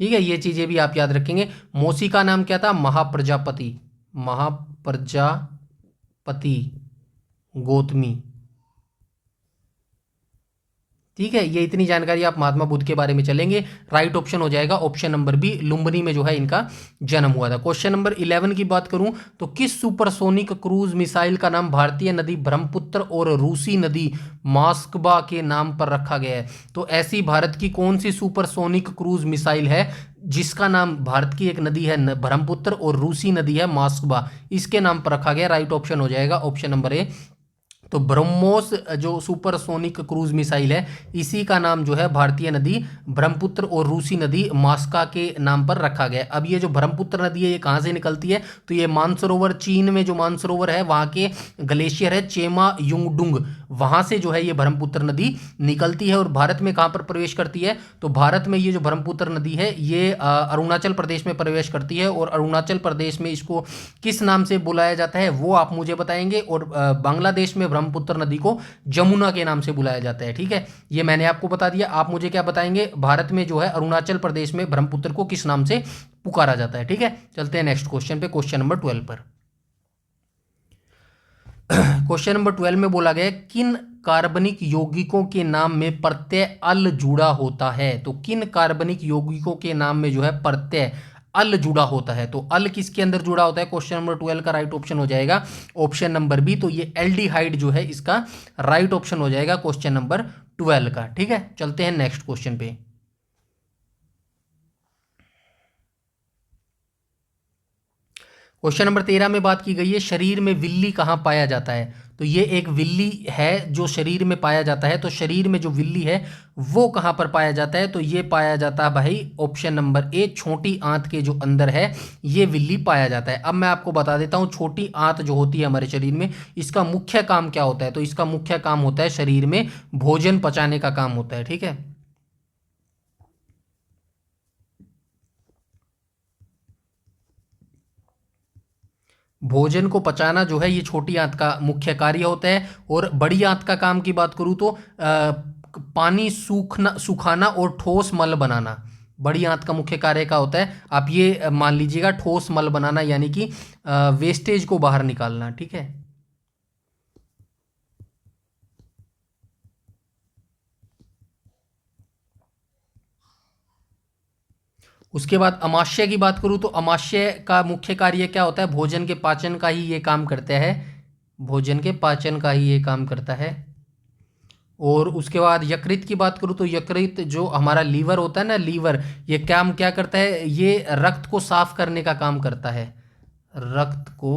ठीक है, ये चीजें भी आप याद रखेंगे। मौसी का नाम क्या था, महाप्रजापति, महाप्रजापति गौतमी। ठीक है, ये इतनी जानकारी आप महात्मा बुद्ध के बारे में चलेंगे। राइट ऑप्शन हो जाएगा ऑप्शन नंबर बी, लुम्बिनी में जो है इनका जन्म हुआ था। क्वेश्चन नंबर 11 की बात करूं तो किस सुपरसोनिक क्रूज मिसाइल का नाम भारतीय नदी ब्रह्मपुत्र और रूसी नदी मास्कबा के नाम पर रखा गया है। तो ऐसी भारत की कौन सी सुपरसोनिक क्रूज मिसाइल है जिसका नाम, भारत की एक नदी है ब्रह्मपुत्र और रूसी नदी है मास्कबा, इसके नाम पर रखा गया। राइट ऑप्शन हो जाएगा ऑप्शन नंबर ए। तो ब्रह्मोस जो सुपरसोनिक क्रूज मिसाइल है इसी का नाम जो है भारतीय नदी ब्रह्मपुत्र और रूसी नदी मास्का के नाम पर रखा गया। अब ये जो ब्रह्मपुत्र नदी है ये कहाँ से निकलती है, तो ये मानसरोवर, चीन में जो मानसरोवर है वहाँ के ग्लेशियर है चेमा युंगडुंग, वहाँ से जो है ये ब्रह्मपुत्र नदी निकलती है। और भारत में कहाँ पर प्रवेश करती है, तो भारत में ये जो ब्रह्मपुत्र नदी है ये अरुणाचल प्रदेश में प्रवेश करती है। और अरुणाचल प्रदेश में इसको किस नाम से बुलाया जाता है वो आप मुझे बताएंगे। और बांग्लादेश में ब्रह्मपुत्र नदी को जमुना के नाम से बुलाया जाता है। ठीक है, ये मैंने आपको बता दिया। आप मुझे क्या बताएंगे, भारत में जो है अरुणाचल प्रदेश में ब्रह्मपुत्र को किस नाम से पुकारा जाता है। ठीक है, चलते हैं नेक्स्ट क्वेश्चन पे, क्वेश्चन नंबर 12 पर। क्वेश्चन नंबर 12 में बोला गया किन कार्बनिक यौगिकों के नाम में प्रत्यय अल जुड़ा होता है। तो किन कार्बनिक यौगिकों के नाम में जो है प्रत्यय अल जुड़ा होता है। तो अल किसके अंदर जुड़ा होता है, क्वेश्चन नंबर 12 का राइट ऑप्शन हो जाएगा ऑप्शन नंबर बी। तो ये एल्डिहाइड जो है इसका राइट ऑप्शन हो जाएगा क्वेश्चन नंबर 12 का। ठीक है, चलते हैं नेक्स्ट क्वेश्चन पे। क्वेश्चन नंबर 13 में बात की गई है शरीर में विल्ली कहाँ पाया जाता है। तो ये एक विल्ली है जो शरीर में पाया जाता है। तो शरीर में जो विल्ली है वो कहाँ पर पाया जाता है, तो ये पाया जाता है भाई ऑप्शन नंबर ए, छोटी आंत के जो अंदर है ये विल्ली पाया जाता है। अब मैं आपको बता देता हूँ छोटी आंत जो होती है हमारे शरीर में, इसका मुख्य काम क्या होता है। तो इसका मुख्य काम होता है शरीर में भोजन पचाने का काम होता है। ठीक है, भोजन को पचाना जो है ये छोटी आंत का मुख्य कार्य होता है। और बड़ी आंत का काम की बात करूँ तो पानी सुखाना और ठोस मल बनाना बड़ी आंत का मुख्य कार्य का होता है। आप ये मान लीजिएगा, ठोस मल बनाना यानी कि वेस्टेज को बाहर निकालना। ठीक है, उसके बाद अमाशय की बात करूँ तो अमाशय का मुख्य कार्य क्या होता है, भोजन के पाचन का ही ये काम करता है, भोजन के पाचन का ही ये काम करता है। और उसके बाद यकृत की बात करूँ तो यकृत जो हमारा लीवर होता है ना, लीवर ये काम क्या करता है, ये रक्त को साफ करने का काम करता है, रक्त को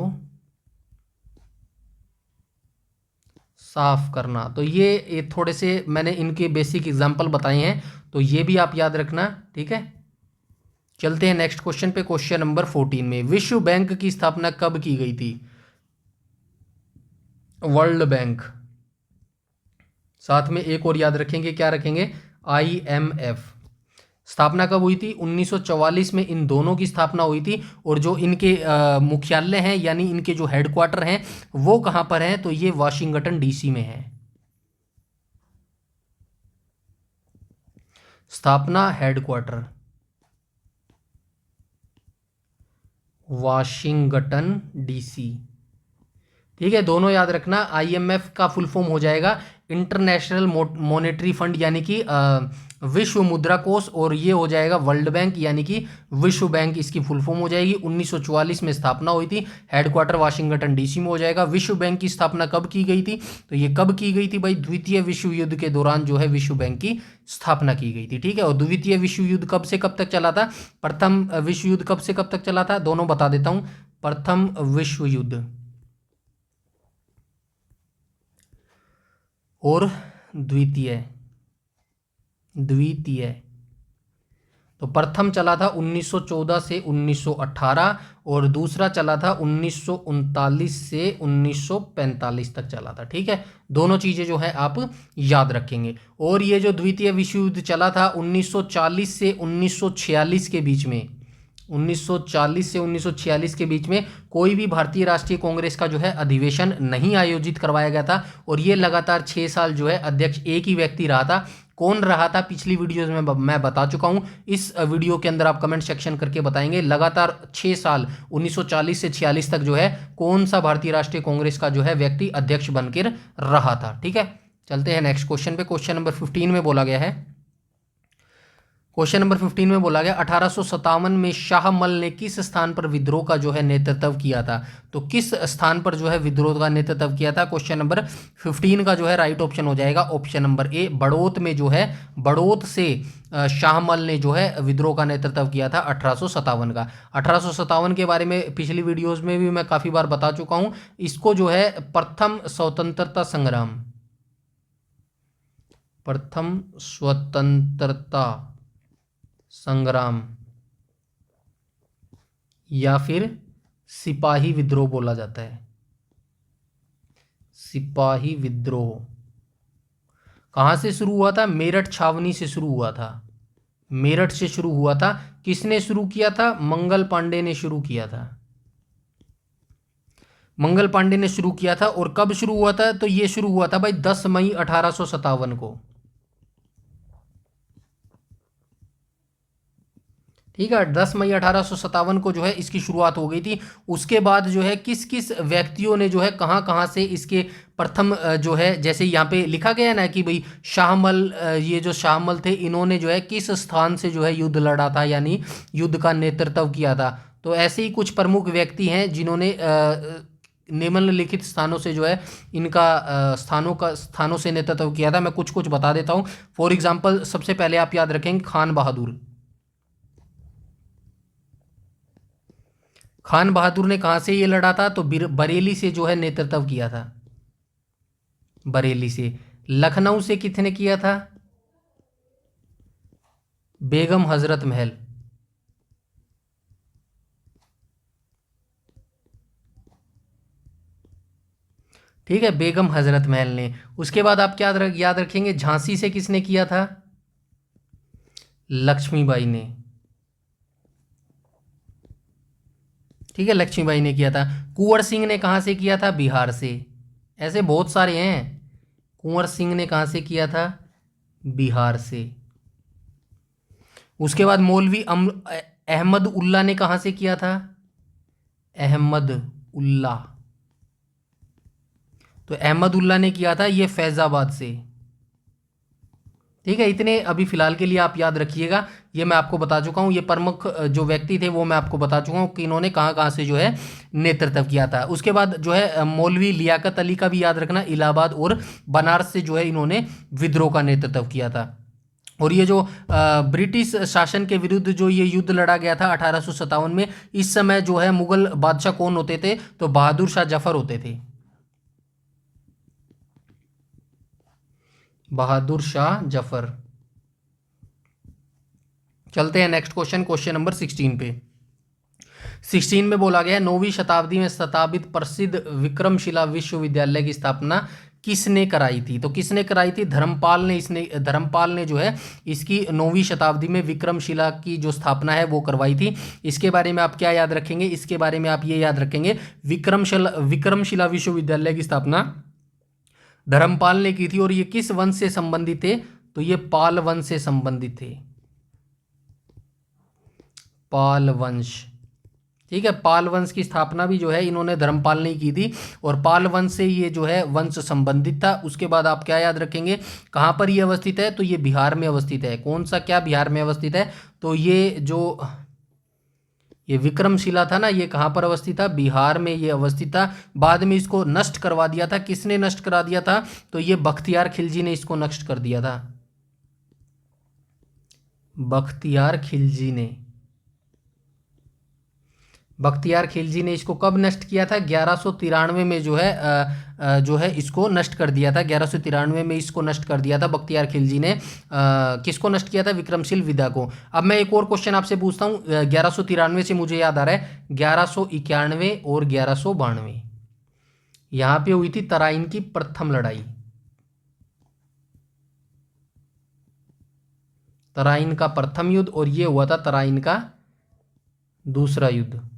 साफ करना। तो ये थोड़े से मैंने इनके बेसिक एग्जांपल बताए हैं, तो ये भी आप याद रखना। ठीक है, चलते हैं नेक्स्ट क्वेश्चन पे। क्वेश्चन नंबर 14 में विश्व बैंक की स्थापना कब की गई थी। वर्ल्ड बैंक, साथ में एक और याद रखेंगे, क्या रखेंगे, IMF। स्थापना कब हुई थी, 1944 में इन दोनों की स्थापना हुई थी। और जो इनके मुख्यालय हैं यानी इनके जो हेडक्वार्टर हैं वो कहाँ पर हैं, तो ये वाशिंगटन DC में है। स्थापना हेडक्वार्टर वाशिंगटन DC। ठीक है, दोनों याद रखना। IMF का फुल फॉर्म हो जाएगा इंटरनेशनल मॉनेटरी फंड यानी कि विश्व मुद्रा कोष, और ये हो जाएगा वर्ल्ड बैंक यानी कि विश्व बैंक, इसकी फुल फॉर्म हो जाएगी। 1944 में स्थापना हुई थी, हेडक्वार्टर वाशिंगटन DC में हो जाएगा। विश्व बैंक की स्थापना कब की गई थी, तो ये कब की गई थी भाई, द्वितीय विश्व युद्ध के दौरान जो है विश्व बैंक की स्थापना की गई थी। ठीक है, और द्वितीय विश्व युद्ध कब से कब तक चला था, प्रथम विश्व युद्ध कब से कब तक चला था, दोनों बता देता हूँ। प्रथम विश्व युद्ध और द्वितीय द्वितीय तो प्रथम चला था 1914 से 1918 और दूसरा चला था 1939 से 1945 तक चला था। ठीक है, दोनों चीज़ें जो है आप याद रखेंगे। और ये जो द्वितीय विश्व युद्ध चला था 1940 से 1946 के बीच में, 1940 से 1946 के बीच में कोई भी भारतीय राष्ट्रीय कांग्रेस का जो है अधिवेशन नहीं आयोजित करवाया गया था। और ये लगातार 6 साल जो है अध्यक्ष एक ही व्यक्ति रहा था। कौन रहा था पिछली वीडियोज़ में मैं बता चुका हूं, इस वीडियो के अंदर आप कमेंट सेक्शन करके बताएंगे लगातार 6 साल 1940 से 46 तक जो है कौन सा भारतीय राष्ट्रीय कांग्रेस का जो है व्यक्ति अध्यक्ष बनकर रहा था। ठीक है, चलते हैं नेक्स्ट क्वेश्चन पे। क्वेश्चन नंबर 15 में बोला गया है, क्वेश्चन नंबर 15 में बोला गया 1857 में शाहमल ने किस स्थान पर विद्रोह का जो है नेतृत्व किया था। तो किस स्थान पर जो है विद्रोह का नेतृत्व किया था, क्वेश्चन नंबर 15 का जो है राइट ऑप्शन हो जाएगा ऑप्शन नंबर ए, बड़ौत में जो है, बड़ौत से शाहमल ने जो है विद्रोह का नेतृत्व किया था 1857 का। 1857 के बारे में पिछली वीडियोज़ में भी मैं काफ़ी बार बता चुका हूँ। इसको जो है प्रथम स्वतंत्रता संग्राम, प्रथम स्वतंत्रता संग्राम या फिर सिपाही विद्रोह बोला जाता है। सिपाही विद्रोह कहाँ से शुरू हुआ था, मेरठ छावनी से शुरू हुआ था, मेरठ से शुरू हुआ था। किसने शुरू किया था, मंगल पांडे ने शुरू किया था, मंगल पांडे ने शुरू किया था। और कब शुरू हुआ था, तो ये शुरू हुआ था भाई 10 मई 1857 को। ठीक है, 10 मई 1857 को जो है इसकी शुरुआत हो गई थी। उसके बाद जो है किस किस व्यक्तियों ने जो है कहाँ कहाँ से इसके प्रथम जो है, जैसे यहाँ पे लिखा गया ना कि भाई शाहमल, ये जो शाहमल थे इन्होंने जो है किस स्थान से जो है युद्ध लड़ा था यानी युद्ध का नेतृत्व किया था। तो ऐसे ही कुछ प्रमुख व्यक्ति हैं जिन्होंने निम्नलिखित स्थानों से जो है इनका स्थानों से नेतृत्व किया था। मैं कुछ कुछ बता देता हूँ। फॉर एग्जाम्पल सबसे पहले आप याद रखेंगे खान बहादुर, खान बहादुर ने कहाँ से ये लड़ा था? तो बरेली से जो है नेतृत्व किया था, बरेली से। लखनऊ से किसने किया था? बेगम हजरत महल। ठीक है, बेगम हजरत महल ने। उसके बाद आप क्या याद रखेंगे, झांसी से किसने किया था? लक्ष्मीबाई ने। ठीक है, लक्ष्मीबाई ने किया था। कुंवर सिंह ने कहाँ से किया था? बिहार से। ऐसे बहुत सारे हैं। कुंवर सिंह ने कहाँ से किया था? बिहार से। उसके बाद मौलवी अहमद उल्ला ने कहाँ से किया था? अहमद उल्ला। तो अहमद उल्ला ने किया था ये फैजाबाद से। ठीक है, इतने अभी फिलहाल के लिए आप याद रखिएगा। ये मैं आपको बता चुका हूँ, ये प्रमुख जो व्यक्ति थे वो मैं आपको बता चुका हूँ कि इन्होंने कहाँ कहाँ से जो है नेतृत्व किया था। उसके बाद जो है मौलवी लियाकत अली का भी याद रखना, इलाहाबाद और बनारस से जो है इन्होंने विद्रोह का नेतृत्व किया था। और ये जो ब्रिटिश शासन के विरुद्ध जो ये युद्ध लड़ा गया था 1857 में, इस समय जो है मुगल बादशाह कौन होते थे? तो बहादुर शाह जफर होते थे, बहादुर शाह जफर। चलते हैं नेक्स्ट क्वेश्चन, क्वेश्चन नंबर 16 पे। 16 में बोला गया है 9वीं शताब्दी में स्थापित प्रसिद्ध विक्रमशिला विश्वविद्यालय की स्थापना किसने कराई थी? तो किसने कराई थी? धर्मपाल ने जो है इसकी 9वीं शताब्दी में विक्रमशिला की जो स्थापना है वो करवाई थी। इसके बारे में आप क्या याद रखेंगे? इसके बारे में आप ये याद रखेंगे, विक्रमशिला विश्वविद्यालय की स्थापना धर्मपाल ने की थी। और ये किस वंश से संबंधित थे? तो ये पाल वंश से संबंधित थे, पाल वंश। ठीक है, पाल वंश की स्थापना भी जो है इन्होंने धर्मपाल ने की थी, और पाल वंश से ये जो है वंश संबंधित था। उसके बाद आप क्या याद रखेंगे, कहाँ पर ये अवस्थित है? तो ये बिहार में अवस्थित है। कौन सा, क्या बिहार में अवस्थित है? तो ये विक्रमशिला था ना, ये कहाँ पर अवस्थित था? बिहार में ये अवस्थित था। बाद में इसको नष्ट करवा दिया था। किसने नष्ट करा दिया था? तो ये बख्तियार खिलजी ने इसको नष्ट कर दिया था, बख्तियार खिलजी ने। बख्तियार खिलजी ने इसको कब नष्ट किया था? 1193 में जो है इसको नष्ट कर दिया था। 1193 में इसको नष्ट कर दिया था बख्तियार खिलजी ने। किसको नष्ट किया था? विक्रमशील विदा को। अब मैं एक और क्वेश्चन आपसे पूछता हूँ, 1193 से मुझे याद आ रहा है 1191 और 1192 यहाँ पे हुई थी तराइन की प्रथम लड़ाई, तराइन का प्रथम युद्ध, और ये हुआ था तराइन का दूसरा युद्ध।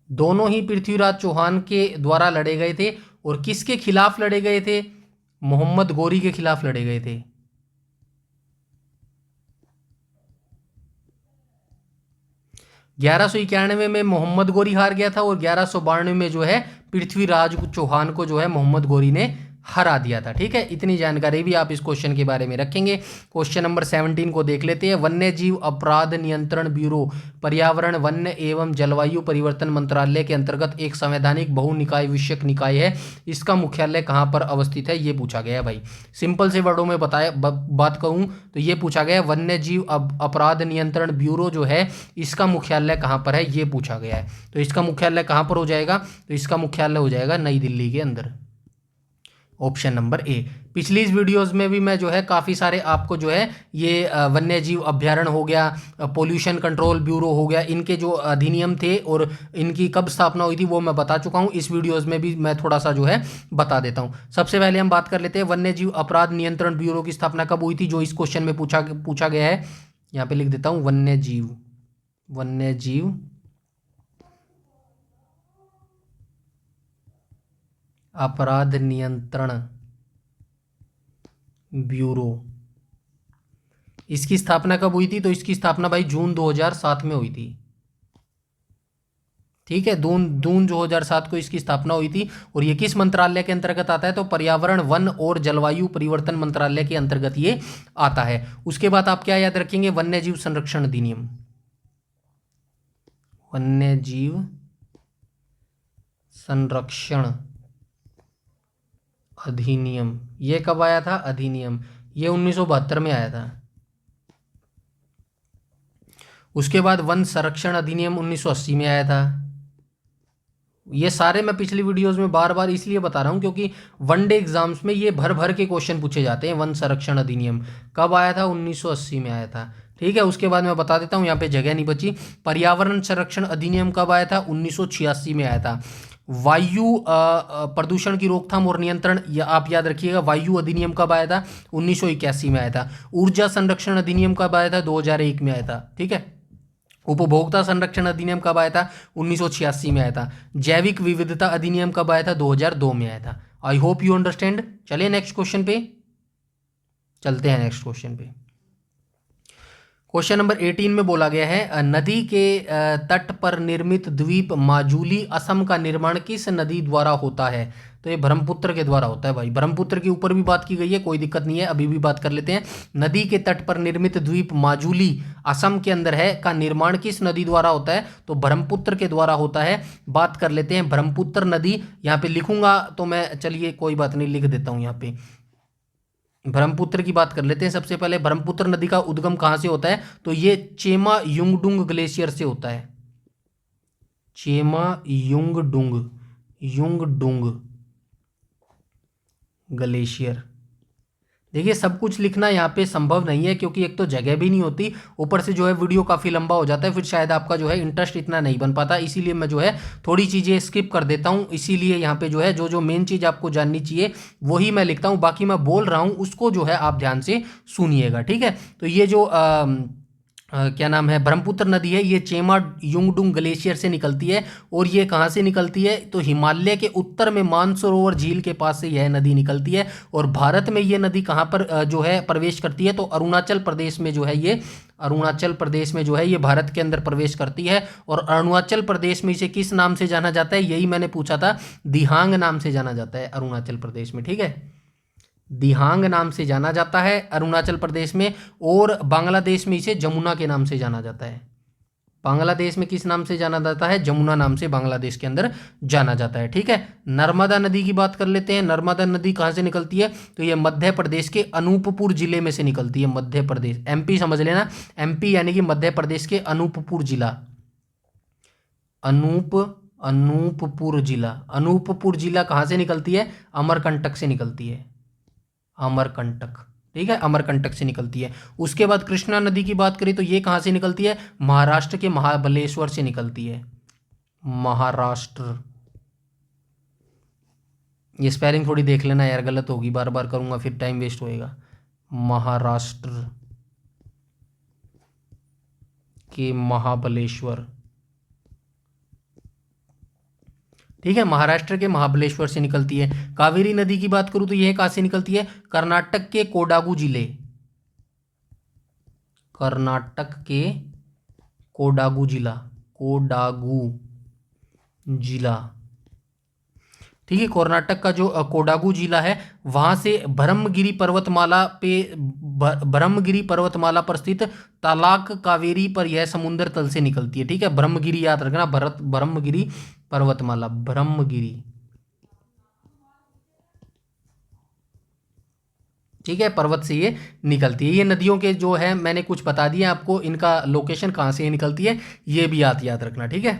दोनों ही पृथ्वीराज चौहान के द्वारा लड़े गए थे। और किसके खिलाफ लड़े गए थे? मोहम्मद गोरी के खिलाफ लड़े गए थे। 1191 में मोहम्मद गोरी हार गया था, और 1192 में जो है पृथ्वीराज चौहान को जो है मोहम्मद गोरी ने हरा दिया था। ठीक है, इतनी जानकारी भी आप इस क्वेश्चन के बारे में रखेंगे। क्वेश्चन नंबर 17 को देख लेते हैं। वन्य जीव अपराध नियंत्रण ब्यूरो पर्यावरण वन्य एवं जलवायु परिवर्तन मंत्रालय के अंतर्गत एक संवैधानिक बहुनिकाय विषयक निकाय है। इसका मुख्यालय कहाँ पर अवस्थित है? ये पूछा गया है भाई। सिंपल से वर्डों में बात कहूँ तो ये पूछा गया है वन्य जीव अपराध नियंत्रण ब्यूरो जो है इसका मुख्यालय कहाँ पर है, ये पूछा गया है। तो इसका मुख्यालय कहाँ पर हो जाएगा? तो इसका मुख्यालय हो जाएगा नई दिल्ली के अंदर, ऑप्शन नंबर ए। पिछली इस वीडियोस में भी मैं जो है काफ़ी सारे आपको जो है ये वन्य जीव अभ्यारण्य हो गया, पोल्यूशन कंट्रोल ब्यूरो हो गया, इनके जो अधिनियम थे और इनकी कब स्थापना हुई थी वो मैं बता चुका हूँ। इस वीडियोस में भी मैं थोड़ा सा जो है बता देता हूँ। सबसे पहले हम बात कर लेते हैं वन्य जीव अपराध नियंत्रण ब्यूरो की स्थापना कब हुई थी, जो इस क्वेश्चन में पूछा गया है। यहाँ पे लिख देता हूँ वन्य जीव अपराध नियंत्रण ब्यूरो, इसकी स्थापना कब हुई थी? तो इसकी स्थापना भाई जून 2007 में हुई थी। ठीक है, जून 2007 को इसकी स्थापना हुई थी। और ये किस मंत्रालय के अंतर्गत आता है? तो पर्यावरण वन और जलवायु परिवर्तन मंत्रालय के अंतर्गत ये आता है। उसके बाद आप क्या याद रखेंगे? वन्य जीव संरक्षण अधिनियम, वन्य जीव संरक्षण अधिनियम, ये कब आया था? अधिनियम ये 1972 में आया था। उसके बाद वन संरक्षण अधिनियम 1980 में आया था। ये सारे मैं पिछली वीडियोस में बार बार इसलिए बता रहा हूँ क्योंकि वनडे एग्जाम्स में ये भर भर के क्वेश्चन पूछे जाते हैं। वन संरक्षण अधिनियम कब आया था? 1980 में आया था। ठीक है, उसके बाद मैं बता देता हूँ, यहाँ पे जगह नहीं बची। पर्यावरण संरक्षण अधिनियम कब आया था? 1986 में आया था। वायु प्रदूषण की रोकथाम और नियंत्रण, आप याद रखिएगा, वायु अधिनियम कब आया था? 1981 में आया था। ऊर्जा संरक्षण अधिनियम कब आया था? 2001 में आया था। ठीक है। उपभोक्ता संरक्षण अधिनियम कब आया था? 1986 में आया था। जैविक विविधता अधिनियम कब आया था? 2002 में आया था। I hope you understand. चलिए नेक्स्ट क्वेश्चन पे चलते हैं। नेक्स्ट क्वेश्चन पे क्वेश्चन नंबर 18 में बोला गया है, नदी के तट पर निर्मित द्वीप माजुली असम का निर्माण किस नदी द्वारा होता है? तो ये ब्रह्मपुत्र के द्वारा होता है भाई। ब्रह्मपुत्र के ऊपर भी बात की गई है, कोई दिक्कत नहीं है, अभी भी बात कर लेते हैं। नदी के तट पर निर्मित द्वीप माजुली असम के अंदर है, का निर्माण किस नदी द्वारा होता है? तो ब्रह्मपुत्र के द्वारा होता है। बात कर लेते हैं ब्रह्मपुत्र नदी। यहाँ पे लिखूंगा तो मैं, चलिए कोई बात नहीं, लिख देता हूँ यहाँ पे। ब्रह्मपुत्र की बात कर लेते हैं। सबसे पहले ब्रह्मपुत्र नदी का उद्गम कहाँ से होता है? तो ये चेमा युंगडुंग ग्लेशियर से होता है। चेमा युंगडुंग ग्लेशियर। देखिए सब कुछ लिखना यहाँ पे संभव नहीं है क्योंकि एक तो जगह भी नहीं होती, ऊपर से जो है वीडियो काफ़ी लंबा हो जाता है, फिर शायद आपका जो है इंटरेस्ट इतना नहीं बन पाता। इसीलिए मैं जो है थोड़ी चीज़ें स्किप कर देता हूँ। इसीलिए यहाँ पे जो है जो जो मेन चीज़ आपको जाननी चाहिए वही मैं लिखता हूँ, बाकी मैं बोल रहा हूँ उसको जो है आप ध्यान से सुनिएगा। ठीक है, तो ये जो क्या नाम है, ब्रह्मपुत्र नदी है, ये चेमा युंगडुंग ग्लेशियर से निकलती है। और ये कहाँ से निकलती है? तो हिमालय के उत्तर में मानसरोवर झील के पास से यह नदी निकलती है। और भारत में ये नदी कहाँ पर जो है प्रवेश करती है? तो अरुणाचल प्रदेश में जो है ये, अरुणाचल प्रदेश में जो है ये भारत के अंदर प्रवेश करती है। और अरुणाचल प्रदेश में इसे किस नाम से जाना जाता है? यही मैंने पूछा था, दिहांग नाम से जाना जाता है अरुणाचल प्रदेश में। ठीक है, दिहांग नाम से जाना जाता है अरुणाचल प्रदेश में। और बांग्लादेश में इसे जमुना के नाम से जाना जाता है। बांग्लादेश में किस नाम से जाना जाता है? जमुना नाम से बांग्लादेश के अंदर जाना जाता है। ठीक है, नर्मदा नदी की बात कर लेते हैं। नर्मदा नदी कहाँ से निकलती है? तो ये मध्य प्रदेश के अनूपपुर जिले में से निकलती है। मध्य प्रदेश, एमपी समझ लेना, एमपी यानी कि मध्य प्रदेश के अनूपपुर जिला, अनूपपुर जिला। अनूपपुर जिला कहाँ से निकलती है? अमरकंटक से निकलती है। अमरकंटक, ठीक है, अमरकंटक से निकलती है। उसके बाद कृष्णा नदी की बात करें तो ये कहाँ से निकलती है? महाराष्ट्र के महाबलेश्वर से निकलती है। महाराष्ट्र, ये स्पेलिंग थोड़ी देख लेना यार, गलत होगी, बार बार करूंगा फिर टाइम वेस्ट होएगा। महाराष्ट्र के महाबलेश्वर, ठीक है, महाराष्ट्र के महाबलेश्वर से निकलती है। कावेरी नदी की बात करूं तो यह कहां से निकलती है? कर्नाटक के कोडागू जिले, कर्नाटक के कोडागू जिला, कोडागू जिला, ठीक है। कर्नाटक का जो कोडागू जिला है वहां से ब्रह्मगिरी पर्वतमाला पे, ब्रह्मगिरी पर्वतमाला पर स्थित तलाक कावेरी पर यह समुद्र तल से निकलती है। ठीक है, ब्रह्मगिरी याद रखना, ब्रह्मगिरी पर्वतमाला, ब्रह्मगिरी, ठीक है, पर्वत से ये निकलती है। ये नदियों के जो है मैंने कुछ बता दिया आपको, इनका लोकेशन कहाँ से निकलती है ये भी याद रखना। ठीक है,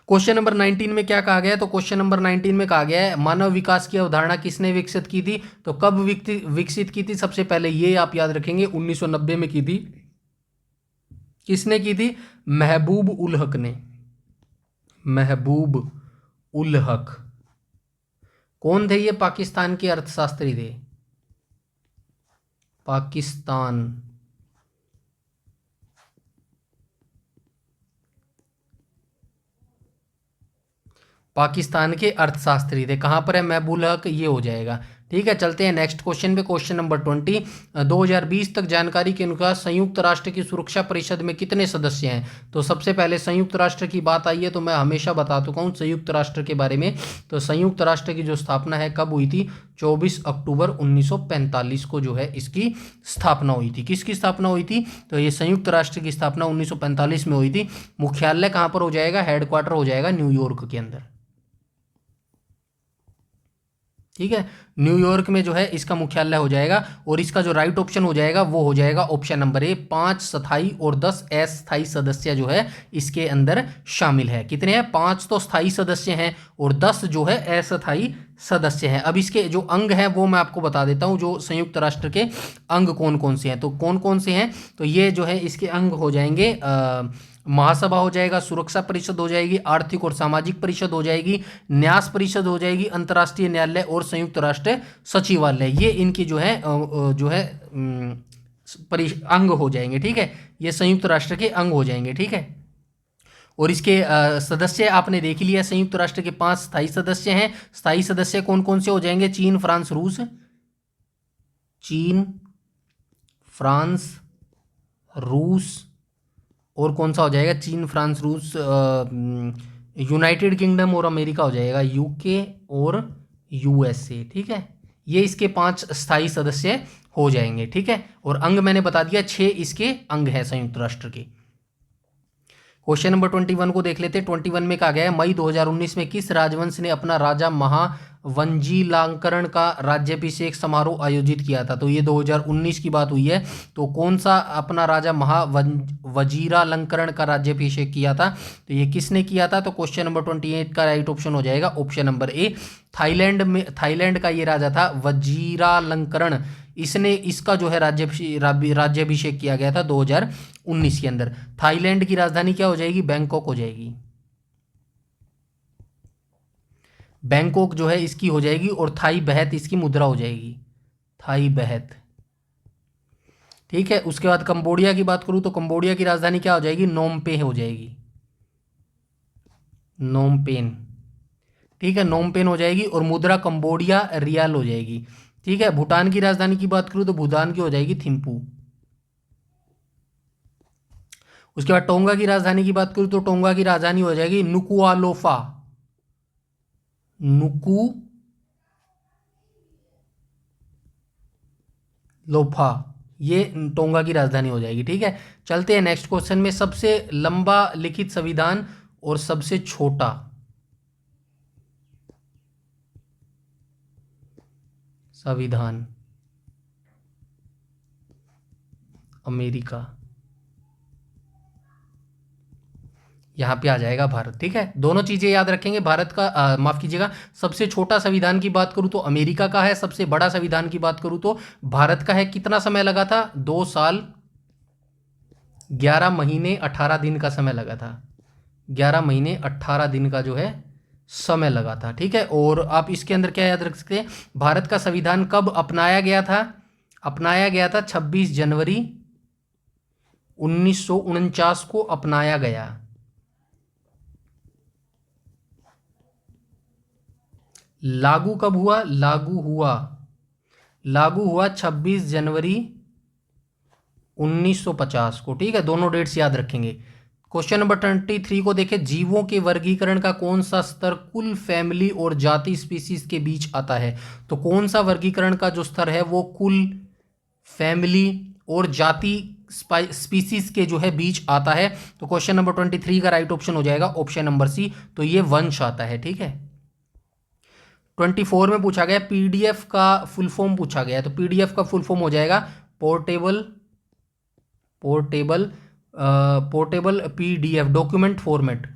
क्वेश्चन नंबर 19 में क्या कहा गया है? तो क्वेश्चन नंबर 19 में कहा गया है, मानव विकास की अवधारणा किसने विकसित की थी? तो कब विकसित की थी? सबसे पहले ये आप याद रखेंगे, 1990 में की थी। किसने की थी? महबूब उल हक ने। महबूब उल हक कौन थे? ये पाकिस्तान के अर्थशास्त्री थे। पाकिस्तान के अर्थशास्त्री थे। कहाँ पर है महबूब हक? ये हो जाएगा। ठीक है, चलते हैं नेक्स्ट क्वेश्चन पे। क्वेश्चन नंबर 20, 2020 तक जानकारी के अनुसार संयुक्त राष्ट्र की सुरक्षा परिषद में कितने सदस्य हैं? तो सबसे पहले संयुक्त राष्ट्र की बात आई है तो मैं हमेशा बता चुका हूँ संयुक्त राष्ट्र के बारे में। तो संयुक्त राष्ट्र की जो स्थापना है कब हुई थी? 24 अक्टूबर 1945 को जो है इसकी स्थापना हुई थी। किसकी स्थापना हुई थी? तो ये संयुक्त राष्ट्र की स्थापना 1945 में हुई थी। मुख्यालय कहाँ पर हो जाएगा? हेडक्वार्टर हो जाएगा न्यूयॉर्क के अंदर। ठीक है। न्यूयॉर्क में जो है इसका मुख्यालय हो जाएगा, और इसका जो राइट ऑप्शन हो जाएगा वो हो जाएगा ऑप्शन नंबर ए, 5 स्थायी और 10 अस्थायी सदस्य जो है इसके अंदर शामिल है। कितने हैं? 5 तो स्थायी सदस्य हैं और 10 जो है अस्थायी सदस्य हैं। अब इसके जो अंग हैं वो मैं आपको बता देता हूँ, जो संयुक्त राष्ट्र के अंग कौन कौन से हैं। तो कौन कौन से हैं, तो ये जो है इसके अंग हो जाएंगे, महासभा हो जाएगा, सुरक्षा परिषद हो जाएगी, आर्थिक और सामाजिक परिषद हो जाएगी, न्यास परिषद हो जाएगी, अंतर्राष्ट्रीय न्यायालय और संयुक्त राष्ट्र सचिवालय। ये इनकी जो है अंग हो जाएंगे। ठीक है, ये संयुक्त राष्ट्र के अंग हो जाएंगे। ठीक है, और इसके सदस्य आपने देख लिया, संयुक्त राष्ट्र के 5 स्थायी सदस्य हैं। स्थायी सदस्य कौन कौन से हो जाएंगे? चीन, फ्रांस, रूस। चीन, फ्रांस, रूस, और कौन सा हो जाएगा? चीन, फ्रांस, रूस, यूनाइटेड किंगडम और अमेरिका हो जाएगा, यूके और यूएसए। ठीक है, ये इसके 5 स्थायी सदस्य हो जाएंगे। ठीक है, और अंग मैंने बता दिया, 6 इसके अंग हैं संयुक्त राष्ट्र के। क्वेश्चन नंबर 21 को देख लेते हैं। 21 में कहा गया है, मई 2019 में किस राजवंश ने अपना राजा महावजीरालंकरण का राज्याभिषेक समारोह आयोजित किया था? तो ये 2019 की बात हुई है। तो कौन सा अपना राजा महावजीरालंकरण का राज्याभिषेक किया था? तो ये किसने किया था? तो क्वेश्चन नंबर 28 का राइट ऑप्शन हो जाएगा ऑप्शन नंबर ए, थाईलैंड का ये राजा था वजीरालंकरण। इसका जो है राज्याभिषेक किया गया था 2019 के अंदर। थाईलैंड की राजधानी क्या हो जाएगी? बैंकॉक हो जाएगी। बैंकॉक जो है इसकी हो जाएगी, और थाई बहत इसकी मुद्रा हो जाएगी, थाई बहत। ठीक है, उसके बाद कंबोडिया की बात करूं तो कंबोडिया की राजधानी क्या हो जाएगी? नोमपेन हो जाएगी, नोमपेन। ठीक है, नोमपेन हो जाएगी, और मुद्रा कंबोडिया रियाल हो जाएगी। ठीक है, भूटान की राजधानी की बात करूं तो भूटान की हो जाएगी थिम्पू। उसके बाद टोंगा की राजधानी की बात करूं तो टोंगा की राजधानी हो जाएगी नुकुआलोफा, नुकुलोफा, ये टोंगा की राजधानी हो जाएगी। ठीक है, चलते हैं नेक्स्ट क्वेश्चन में। सबसे लंबा लिखित संविधान और सबसे छोटा संविधान, अमेरिका। यहाँ पे आ जाएगा भारत। ठीक है, दोनों चीजें याद रखेंगे। भारत का माफ कीजिएगा, सबसे छोटा संविधान की बात करूँ तो अमेरिका का है, सबसे बड़ा संविधान की बात करूँ तो भारत का है। कितना समय लगा था? 2 साल 11 महीने 18 दिन का समय लगा था। 11 महीने 18 दिन का जो है समय लगा था। ठीक है, और आप इसके अंदर क्या याद रख सकते हैं? भारत का संविधान कब अपनाया गया था? अपनाया गया था 26 जनवरी 1949 को अपनाया गया। लागू कब हुआ? लागू हुआ 26 जनवरी 1950 को। ठीक है, दोनों डेट्स याद रखेंगे। क्वेश्चन नंबर 23 को देखें, जीवों के वर्गीकरण का कौन सा स्तर कुल, फैमिली और जाति स्पीसीज के बीच आता है? तो कौन सा वर्गीकरण का जो स्तर है वो कुल, फैमिली और जाति स्पीसीज के जो है बीच आता है? तो क्वेश्चन नंबर 23 का राइट ऑप्शन हो जाएगा ऑप्शन नंबर सी, तो ये वंश आता है। ठीक है, 24 में पूछा गया पीडीएफ का फुल फॉर्म पूछा गया है। तो पीडीएफ का फुल फॉर्म हो जाएगा पोर्टेबल पीडीएफ, डॉक्यूमेंट फॉर्मेट।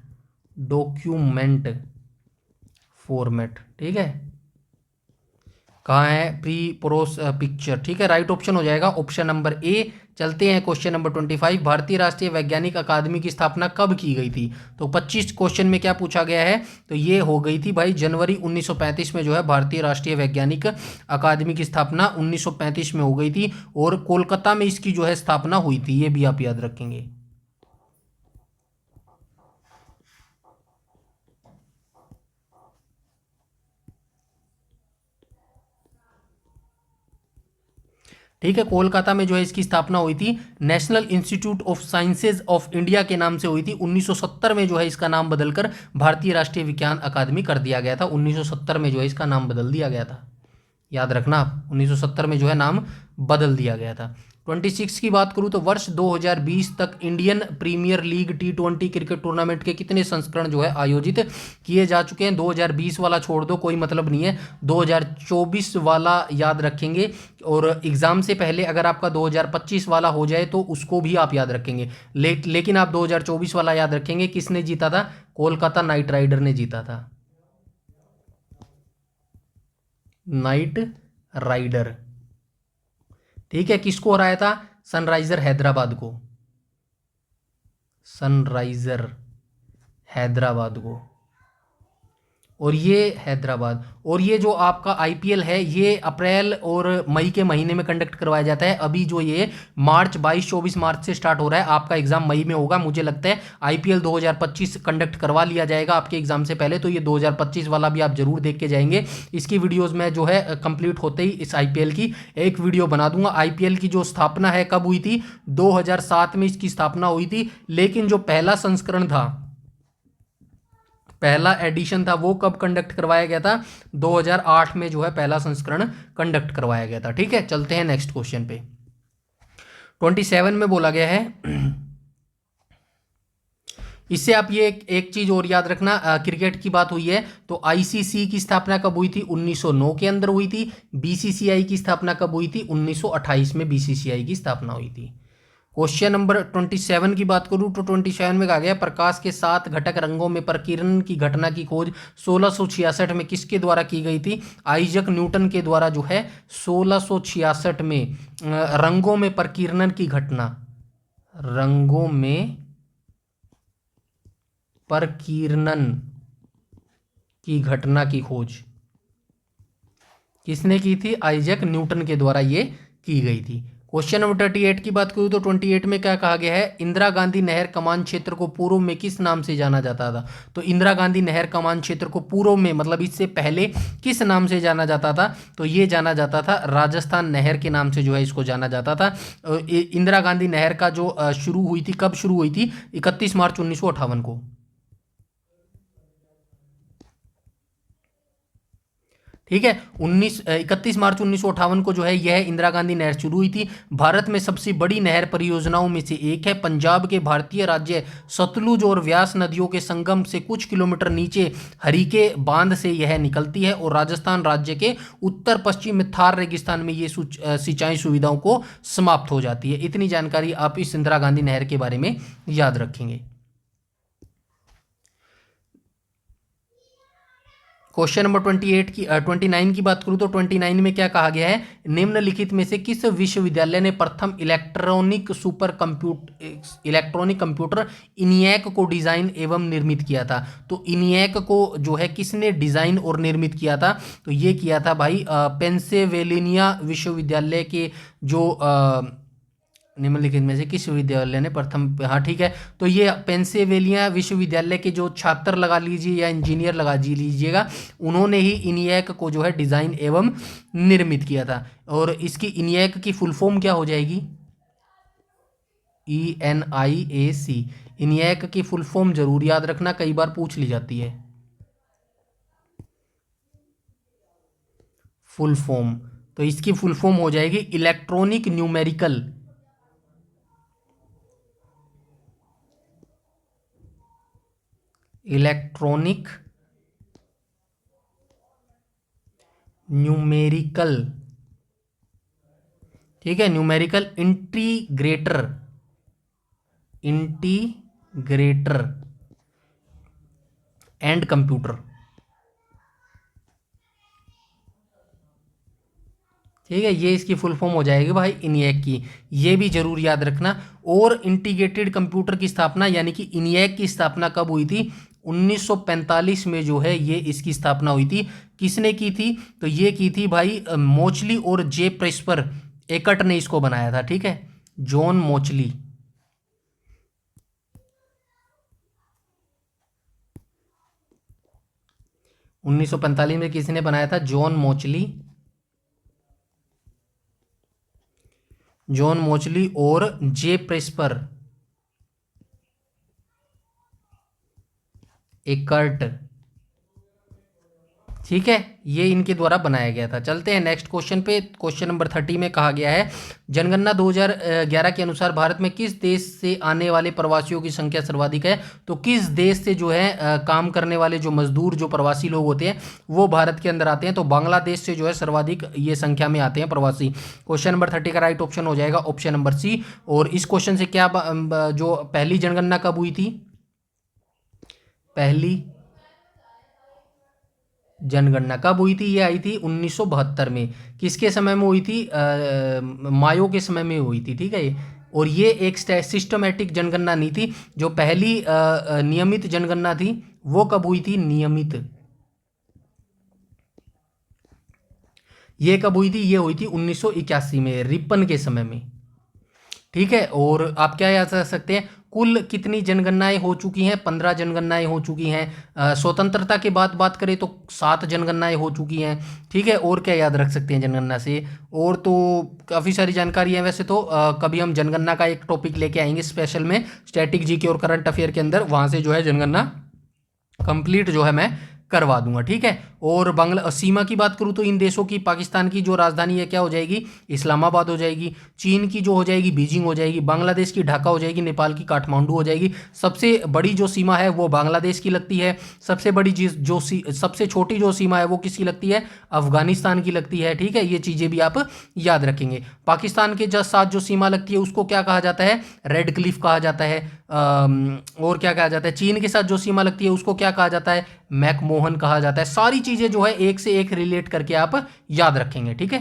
ठीक है, कहाँ है? Pre pros picture. ठीक है, राइट ऑप्शन हो जाएगा ऑप्शन नंबर ए। चलते हैं क्वेश्चन नंबर 25, भारतीय राष्ट्रीय वैज्ञानिक अकादमी की स्थापना कब की गई थी? तो 25 क्वेश्चन में क्या पूछा गया है? तो ये हो गई थी भाई जनवरी 1935 में जो है भारतीय राष्ट्रीय वैज्ञानिक अकादमी की स्थापना 1935 में हो गई थी, और कोलकाता में इसकी जो है स्थापना हुई थी। ये भी आप याद रखेंगे। ठीक है, कोलकाता में जो है इसकी स्थापना हुई थी। National institute of sciences of India के नाम से हुई थी। 1970 में जो है इसका नाम बदलकर भारतीय राष्ट्रीय विज्ञान अकादमी कर दिया गया था। 1970 में जो है इसका नाम बदल दिया गया था, याद रखना आप, 1970 में जो है नाम बदल दिया गया था। 26 की बात करूं तो वर्ष 2020 तक Indian Premier League T20 cricket tournament के कितने संस्करण जो है आयोजित किए जा चुके हैं? 2020 वाला छोड़ दो, कोई मतलब नहीं है, 2024 वाला याद रखेंगे। और एग्जाम से पहले अगर आपका 2025 वाला हो जाए तो उसको भी आप याद रखेंगे, लेकिन आप 2024 वाला याद रखेंगे। किसने जीता था? कोलकाता नाइट राइडर ने जीता था। नाइट राइडर, ठीक है। किसको हराया था? सनराइजर हैदराबाद को, सनराइजर हैदराबाद को। और ये हैदराबाद, और ये जो आपका आईपीएल है ये अप्रैल और मई के महीने में कंडक्ट करवाया जाता है। अभी जो ये मार्च 22-24 मार्च से स्टार्ट हो रहा है, आपका एग्जाम मई में होगा। मुझे लगता है आईपीएल 2025 कंडक्ट करवा लिया जाएगा आपके एग्जाम से पहले, तो ये 2025 वाला भी आप जरूर देख के जाएंगे। इसकी वीडियोज में जो है कंप्लीट होते ही इस आईपीएल की एक वीडियो बना दूंगा। आईपीएल की जो स्थापना है कब हुई थी? 2007 में इसकी स्थापना हुई थी, लेकिन जो पहला संस्करण था, पहला एडिशन था, वो कब कंडक्ट करवाया गया था? 2008 में जो है पहला संस्करण कंडक्ट करवाया गया था। ठीक है, चलते हैं नेक्स्ट क्वेश्चन पे। 27 में बोला गया है, इससे आप ये एक चीज और याद रखना, क्रिकेट की बात हुई है तो आईसीसी की स्थापना कब हुई थी? 1909 के अंदर हुई थी। बीसीसीआई की स्थापना कब हुई थी? 1928 में बीसीसीआई की स्थापना हुई थी। क्वेश्चन नंबर 27 की बात करूं तो 27 में कहा गया, प्रकाश के 7 घटक रंगों में प्रकीर्णन की घटना की खोज 1666 में किसके द्वारा की गई थी? आइजक न्यूटन के द्वारा जो है 1666 में रंगों में प्रकीर्णन की घटना, रंगों में प्रकीर्णन की घटना की खोज किसने की थी? आइजक न्यूटन के द्वारा ये की गई थी। क्वेश्चन नंबर 38 की बात करूं तो 28 में क्या कहा गया है? इंदिरा गांधी नहर कमान क्षेत्र को पूर्व में किस नाम से जाना जाता था? तो इंदिरा गांधी नहर कमान क्षेत्र को पूर्व में मतलब इससे पहले किस नाम से जाना जाता था? तो ये जाना जाता था राजस्थान नहर के नाम से जो है इसको जाना जाता था। इंदिरा गांधी नहर का जो शुरू हुई थी, कब शुरू हुई थी? 31 मार्च 1958 को। ठीक है, 31 मार्च 1958 को जो है यह इंदिरा गांधी नहर शुरू हुई थी। भारत में सबसे बड़ी नहर परियोजनाओं में से एक है। पंजाब के भारतीय राज्य सतलुज और व्यास नदियों के संगम से कुछ किलोमीटर नीचे हरीके बांध से यह निकलती है और राजस्थान राज्य के उत्तर पश्चिम में थार रेगिस्तान में ये सिंचाई सुविधाओं को समाप्त हो जाती है। इतनी जानकारी आप इस इंदिरा गांधी नहर के बारे में याद रखेंगे। क्वेश्चन नंबर 29 की बात करूं तो 29 में क्या कहा गया है? निम्नलिखित में से किस विश्वविद्यालय ने प्रथम इलेक्ट्रॉनिक कंप्यूटर इनियक को डिजाइन एवं निर्मित किया था? तो इनियक को जो है किसने डिजाइन और निर्मित किया था? तो ये किया था भाई पेंसिल्वेनिया विश्वविद्यालय के जो निम्नलिखित में से किस विश्वविद्यालय ने प्रथम, हाँ ठीक है, तो ये पेंसिल्वेनिया विश्वविद्यालय के जो छात्र लगा लीजिए या इंजीनियर लगा लीजिएगा, उन्होंने ही इनियक को जो है डिजाइन एवं निर्मित किया था। और इसकी इनियक की फुल फॉर्म क्या हो जाएगी? ENIAC। इनियक की फुल फॉर्म जरूर याद रखना, कई बार पूछ ली जाती है फुल फॉर्म। तो इसकी फुल फॉर्म हो जाएगी इलेक्ट्रॉनिक न्यूमेरिकल न्यूमेरिकल, ठीक है, न्यूमेरिकल इंटीग्रेटर एंड कंप्यूटर। ठीक है, ये इसकी फुल फॉर्म हो जाएगी भाई इनियक की, ये भी जरूर याद रखना। और इंटीग्रेटेड कंप्यूटर की स्थापना यानी कि इनियक की स्थापना कब हुई थी? 1945 में जो है ये इसकी स्थापना हुई थी। किसने की थी? तो ये की थी भाई मोचली और जे प्रेस्पर एकट ने इसको बनाया था। ठीक है, जॉन मोचली। उन्नीस सौ पैंतालीस में किसने बनाया था? जॉन मोचली और जे प्रेस्पर एकर्ट। ठीक है, ये इनके द्वारा बनाया गया था। चलते हैं नेक्स्ट क्वेश्चन पे। क्वेश्चन नंबर 30 में कहा गया है, जनगणना 2011 के अनुसार भारत में किस देश से आने वाले प्रवासियों की संख्या सर्वाधिक है? तो किस देश से जो है काम करने वाले जो मजदूर, जो प्रवासी लोग होते हैं, वो भारत के अंदर आते हैं। तो बांग्लादेश से जो है सर्वाधिक ये संख्या में आते हैं प्रवासी। क्वेश्चन नंबर 30 का राइट ऑप्शन हो जाएगा ऑप्शन नंबर सी। और इस क्वेश्चन से क्या जो पहली जनगणना कब हुई थी? पहली जनगणना कब हुई थी? ये आई थी 1972 में। किसके समय में हुई थी? मायो के समय में हुई थी। ठीक है ये, और ये एक सिस्टमेटिक जनगणना नहीं थी। जो पहली नियमित जनगणना थी वो कब हुई थी? नियमित, ये कब हुई थी? ये हुई थी 1981 में, रिपन के समय में। ठीक है, और आप क्या याद रख सकते हैं? कुल कितनी जनगणनाएं हो चुकी हैं? 15 जनगणनाएं हो चुकी हैं। स्वतंत्रता के बाद बात करें तो 7 जनगणनाएं हो चुकी हैं। ठीक है, और क्या याद रख सकते हैं जनगणना से? और तो काफ़ी सारी जानकारी है वैसे तो। कभी हम जनगणना का एक टॉपिक लेके आएंगे स्पेशल में, स्टैटिक जीके और करंट अफेयर के अंदर, वहाँ से जो है जनगणना कंप्लीट जो है मैं करवा दूंगा। ठीक है, और बांग्ला सीमा की बात करूं तो इन देशों की, पाकिस्तान की जो राजधानी है क्या हो जाएगी? इस्लामाबाद हो जाएगी। चीन की जो हो जाएगी बीजिंग हो जाएगी। बांग्लादेश की ढाका हो जाएगी। नेपाल की काठमांडू हो जाएगी। सबसे बड़ी जो सीमा है वो बांग्लादेश की लगती है। सबसे बड़ी जो सबसे छोटी जो सीमा है वो किसकी लगती है? अफगानिस्तान की लगती है। ठीक है, ये चीज़ें भी आप याद रखेंगे। पाकिस्तान के साथ जो सीमा लगती है उसको क्या कहा जाता है? रेड क्लिफ कहा जाता है। और क्या कहा जाता है? चीन के साथ जो सीमा लगती है उसको क्या कहा जाता है? मैकमोहन कहा जाता है। सारी चीजें जो है एक से एक रिलेट करके आप याद रखेंगे। ठीक है,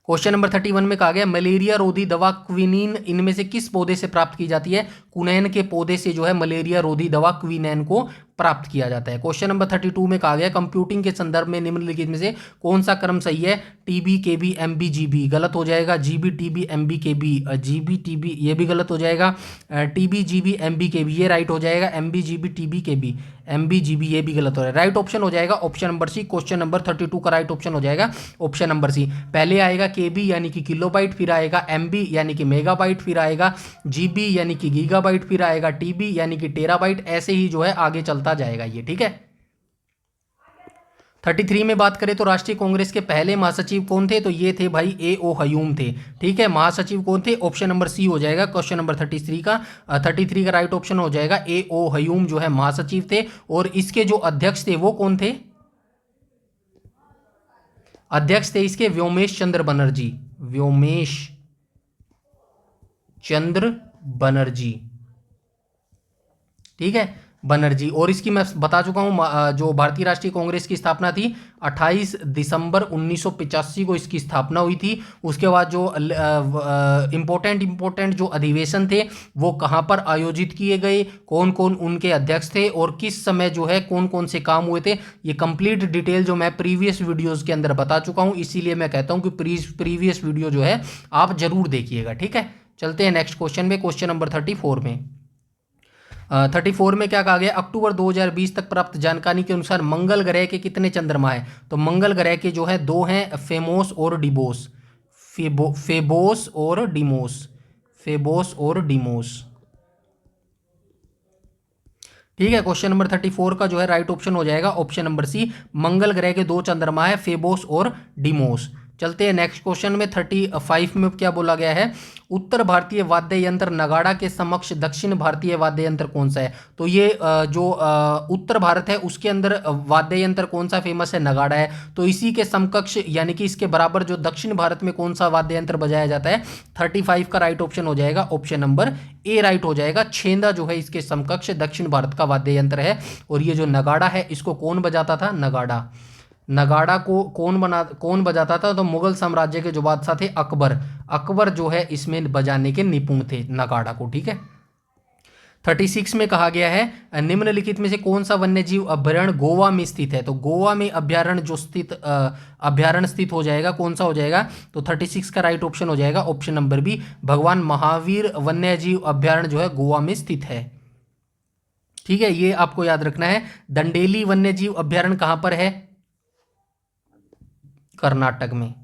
क्वेश्चन नंबर 31 में कहा गया, मलेरिया रोधी दवा क्विनीन इनमें से किस पौधे से प्राप्त की जाती है? कुनैन के पौधे से जो है मलेरिया रोधी दवा क्विनैन को प्राप्त किया जाता है। क्वेश्चन नंबर 32 में कहा गया, कंप्यूटिंग के संदर्भ में निम्नलिखित में से कौन सा क्रम सही है? टीबी केबी एमबी जीबी गलत हो जाएगा। जीबी टीबी एमबी केबी, जीबी टीबी ये भी गलत हो जाएगा। टीबी जीबी एमबी केबी ये राइट हो जाएगा। एमबी जीबी टीबी केबी एमबी जीबी ये भी गलत हो रहा है। राइट ऑप्शन हो जाएगा option number C. Question number 32 का राइट ऑप्शन हो जाएगा ऑप्शन नंबर सी। पहले आएगा केबी यानी कि किलोबाइट, फिर आएगा एमबी यानी कि मेगाबाइट, फिर आएगा जीबी यानी कि गीगाबाइट, फिर आएगा टीबी यानी कि टेराबाइट। ऐसे ही जो है आगे चलता जाएगा ये। ठीक है, 33 में बात करें तो राष्ट्रीय कांग्रेस के पहले महासचिव कौन थे? तो ये थे भाई ए.ओ. हयूम थे। ठीक है, महासचिव कौन थे? ऑप्शन नंबर सी हो जाएगा क्वेश्चन नंबर 33 का। 33 का राइट ऑप्शन हो जाएगा ए.ओ. हयूम जो है महासचिव थे। और इसके जो अध्यक्ष थे वो कौन थे? अध्यक्ष थे इसके व्योमेश चंद्र बनर्जी। व्योमेश चंद्र बनर्जी। ठीक है, बनर्जी। और इसकी मैं बता चुका हूं, जो भारतीय राष्ट्रीय कांग्रेस की स्थापना थी 28 दिसंबर 1985 को इसकी स्थापना हुई थी। उसके बाद जो इम्पोर्टेंट जो अधिवेशन थे वो कहां पर आयोजित किए गए, कौन कौन उनके अध्यक्ष थे और किस समय जो है कौन कौन से काम हुए थे, ये कंप्लीट डिटेल जो मैं प्रीवियस वीडियोज के अंदर बता चुका हूं। इसीलिए मैं कहता हूं कि प्रीवियस वीडियो जो है आप जरूर देखिएगा। ठीक है, चलते हैं नेक्स्ट क्वेश्चन में। क्वेश्चन नंबर 34 में 34 में क्या कहा गया? अक्टूबर 2020 तक प्राप्त जानकारी के अनुसार मंगल ग्रह के कितने चंद्रमा है? तो मंगल ग्रह के जो है 2 हैं, फेमोस और डिबोस। फेबोस और डिमोस। फेबोस और डिमोस। ठीक है, क्वेश्चन नंबर 34 का जो है राइट ऑप्शन हो जाएगा ऑप्शन नंबर सी। मंगल ग्रह के 2 चंद्रमा है, फेबोस और डिमोस। चलते हैं नेक्स्ट क्वेश्चन में। 35 में क्या बोला गया है? उत्तर भारतीय वाद्य यंत्र नगाड़ा के समक्ष दक्षिण भारतीय वाद्य यंत्र कौन सा है? तो ये जो उत्तर भारत है उसके अंदर वाद्य यंत्र कौन सा फेमस है? नगाड़ा है। तो इसी के समकक्ष यानी कि इसके बराबर जो दक्षिण भारत में कौन सा वाद्य यंत्र बजाया जाता है? 35 का राइट ऑप्शन हो जाएगा ऑप्शन नंबर ए राइट हो जाएगा। छेंदा जो है इसके समकक्ष दक्षिण भारत का वाद्य यंत्र है। और ये जो नगाड़ा है इसको कौन बजाता था? नगाड़ा को कौन बजाता था? तो मुगल साम्राज्य के जो बादशाह थे अकबर जो है इसमें बजाने के निपुण थे नगाड़ा को। ठीक है, 36 में कहा गया है, निम्नलिखित में से कौन सा वन्यजीव अभयारण्य गोवा में स्थित है? तो गोवा में अभयारण्य जो अभयारण्य स्थित हो जाएगा कौन सा हो जाएगा? तो 36 का राइट ऑप्शन हो जाएगा ऑप्शन नंबर बी। भगवान महावीर वन्यजीव अभयारण्य जो है गोवा में स्थित है। ठीक है, ये आपको याद रखना है। दंडेली वन्यजीव अभयारण्य कहां पर है? कर्नाटक में।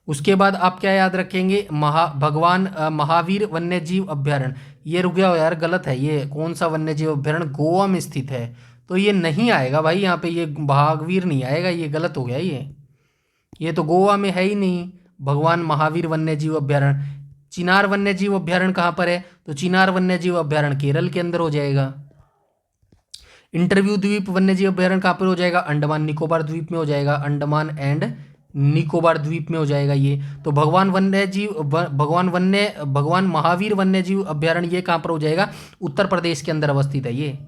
उसके बाद आप क्या याद रखेंगे? भगवान महावीर वन्यजीव अभयारण्य। ये रुक गया यार, गलत है। ये कौन सा वन्यजीव अभयारण्य? गोवा में स्थित है। तो ये नहीं आएगा भाई, यहाँ पे ये महावीर नहीं आएगा, ये गलत हो गया ये तो गोवा में है ही नहीं। भगवान महावीर वन्य जीव अभ्यारण्य। चिनार वन्य जीव अभ्यारण्य कहाँ पर है? तो चिनार वन्य जीव अभ्यारण्य केरल के अंदर हो जाएगा। इंटरव्यू द्वीप वन्य जीव अभ्यारण्य कहाँ पर हो जाएगा? अंडमान निकोबार द्वीप में हो जाएगा, अंडमान एंड निकोबार द्वीप में हो जाएगा ये। तो भगवान महावीर वन्य जीव अभ्यारण्य ये कहाँ पर हो जाएगा? उत्तर प्रदेश के अंदर अवस्थित है ये।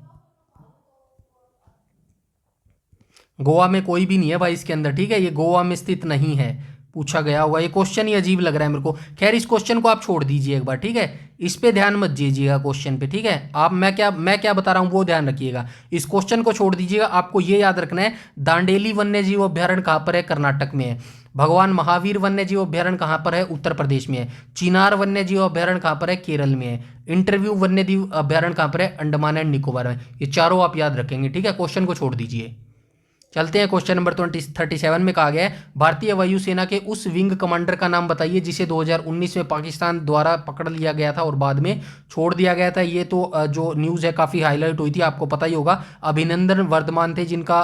गोवा में कोई भी नहीं है भाई इसके अंदर, ठीक है, ये गोवा में स्थित नहीं है। पूछा गया होगा, ये क्वेश्चन ही अजीब लग रहा है मेरे को। खैर इस क्वेश्चन को आप छोड़ दीजिए एक बार, ठीक है, इस पे ध्यान मत दीजिएगा क्वेश्चन पे, ठीक है। आप मैं क्या बता रहा हूँ वो ध्यान रखिएगा, इस क्वेश्चन को छोड़ दीजिएगा। आपको ये याद रखना है दांडेली वन्य जीव अभ्यारण्य कहाँ पर है? कर्नाटक में है। भगवान महावीर वन्य जीव अभ्यारण्य कहाँ पर है? उत्तर प्रदेश में है। चिनार वन्य जीव अभ्यारण्य कहाँ पर है? केरल में है। इंटरव्यू वन्य जीव अभ्यारण्य कहाँ पर है? अंडमान एंड निकोबार में। ये चारों आप याद रखेंगे, ठीक है, क्वेश्चन को छोड़ दीजिए। चलते हैं क्वेश्चन नंबर 37 में कहा गया है भारतीय वायुसेना के उस विंग कमांडर का नाम बताइए जिसे 2019 में पाकिस्तान द्वारा पकड़ लिया गया था और बाद में छोड़ दिया गया था। ये तो जो न्यूज़ है काफ़ी हाईलाइट हुई थी, आपको पता ही होगा। अभिनंदन वर्धमान थे जिनका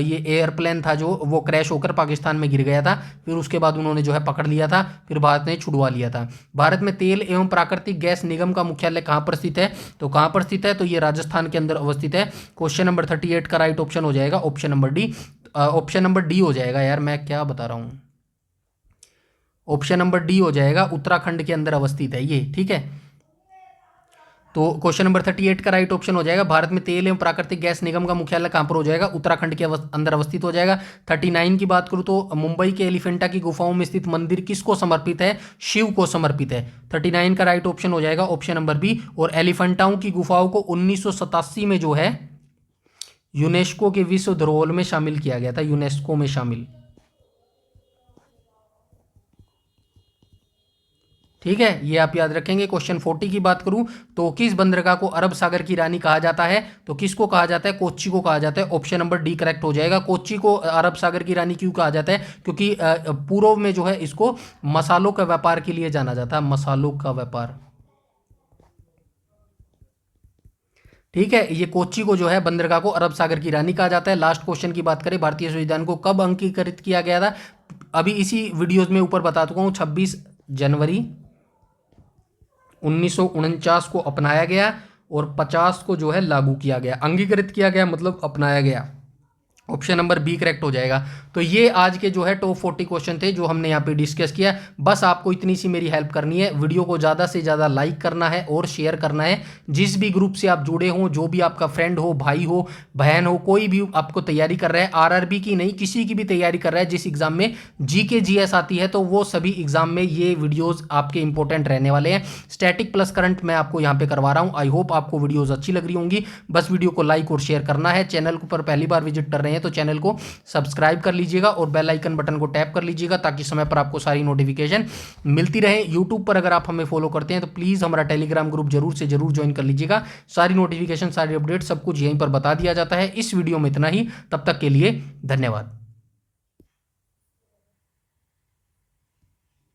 ये एयरप्लेन था जो वो क्रैश होकर पाकिस्तान में गिर गया था, फिर उसके बाद उन्होंने जो है पकड़ लिया था, फिर भारत ने छुड़वा लिया था। भारत में तेल एवं प्राकृतिक गैस निगम का मुख्यालय कहाँ पर स्थित है? तो कहाँ पर स्थित है? तो ये राजस्थान के अंदर अवस्थित है। क्वेश्चन नंबर 38 का राइट ऑप्शन हो जाएगा option number D. Option number D हो जाएगा, यार मैं क्या बता रहा हूं, ऑप्शन नंबर डी हो जाएगा, उत्तराखंड के अंदर अवस्थित है ये, ठीक है। तो क्वेश्चन नंबर 38 का राइट ऑप्शन हो जाएगा भारत में तेल एवं प्राकृतिक गैस निगम का मुख्यालय कहां पर हो जाएगा? उत्तराखंड के अंदर अवस्थित हो जाएगा। 39 की बात करूं तो मुंबई के एलिफेंटा की गुफाओं में स्थित मंदिर किसको समर्पित है? शिव को समर्पित है। 39 का राइट ऑप्शन हो जाएगा ऑप्शन नंबर बी। और एलिफेंटाओं की गुफाओं को 1987 में जो है यूनेस्को के विश्व धरोहर में शामिल किया गया था, यूनेस्को में शामिल, ठीक है, ये आप याद रखेंगे। क्वेश्चन 40 की बात करूं तो किस बंदरगाह को अरब सागर की रानी कहा जाता है? तो किसको कहा जाता है? कोच्चि को कहा जाता है। ऑप्शन नंबर डी करेक्ट हो जाएगा। कोच्चि को अरब सागर की रानी क्यों कहा जाता है? क्योंकि पूर्व में जो है इसको मसालों का व्यापार के लिए जाना जाता है, मसालों का व्यापार, ठीक है। ये कोच्चि को जो है बंदरगाह को अरब सागर की रानी कहा जाता है। लास्ट क्वेश्चन की बात करें, भारतीय संविधान को कब अंगीकृत किया गया था? अभी इसी वीडियोज में ऊपर बता चुका हूं, 26 जनवरी 1949 को अपनाया गया और 50 को जो है लागू किया गया। अंगीकृत किया गया मतलब अपनाया गया। ऑप्शन नंबर बी करेक्ट हो जाएगा। तो ये आज के जो है टॉप 40 क्वेश्चन थे जो हमने यहाँ पे डिस्कस किया। बस आपको इतनी सी मेरी हेल्प करनी है, वीडियो को ज़्यादा से ज़्यादा लाइक करना है और शेयर करना है। जिस भी ग्रुप से आप जुड़े हों, जो भी आपका फ्रेंड हो, भाई हो, बहन हो, कोई भी आपको तैयारी कर रहा है, आरआरबी की नहीं किसी की भी तैयारी कर रहा है, जिस एग्जाम में जीके जीएस आती है, तो वो सभी एग्जाम में ये वीडियोज़ आपके इंपॉर्टेंट रहने वाले हैं। स्टैटिक प्लस करंट मैं आपको यहाँ पे करवा रहा हूँ। आई होप आपको वीडियोज़ अच्छी लग रही होंगी। बस वीडियो को लाइक और शेयर करना है। चैनल पर पहली बार विजिट कर रहे हैं तो चैनल को सब्सक्राइब कर लीजिएगा और बेल आइकन बटन को टैप कर लीजिएगा ताकि समय पर आपको सारी नोटिफिकेशन मिलती रहे। यूट्यूब पर अगर आप हमें फॉलो करते हैं तो प्लीज़ हमारा टेलीग्राम ग्रुप जरूर से जरूर ज्वाइन कर लीजिएगा। सारी नोटिफिकेशन, सारी अपडेट सब कुछ यहीं पर बता दिया जाता है। इस वीडियो में इतना ही, तब तक के लिए धन्यवाद।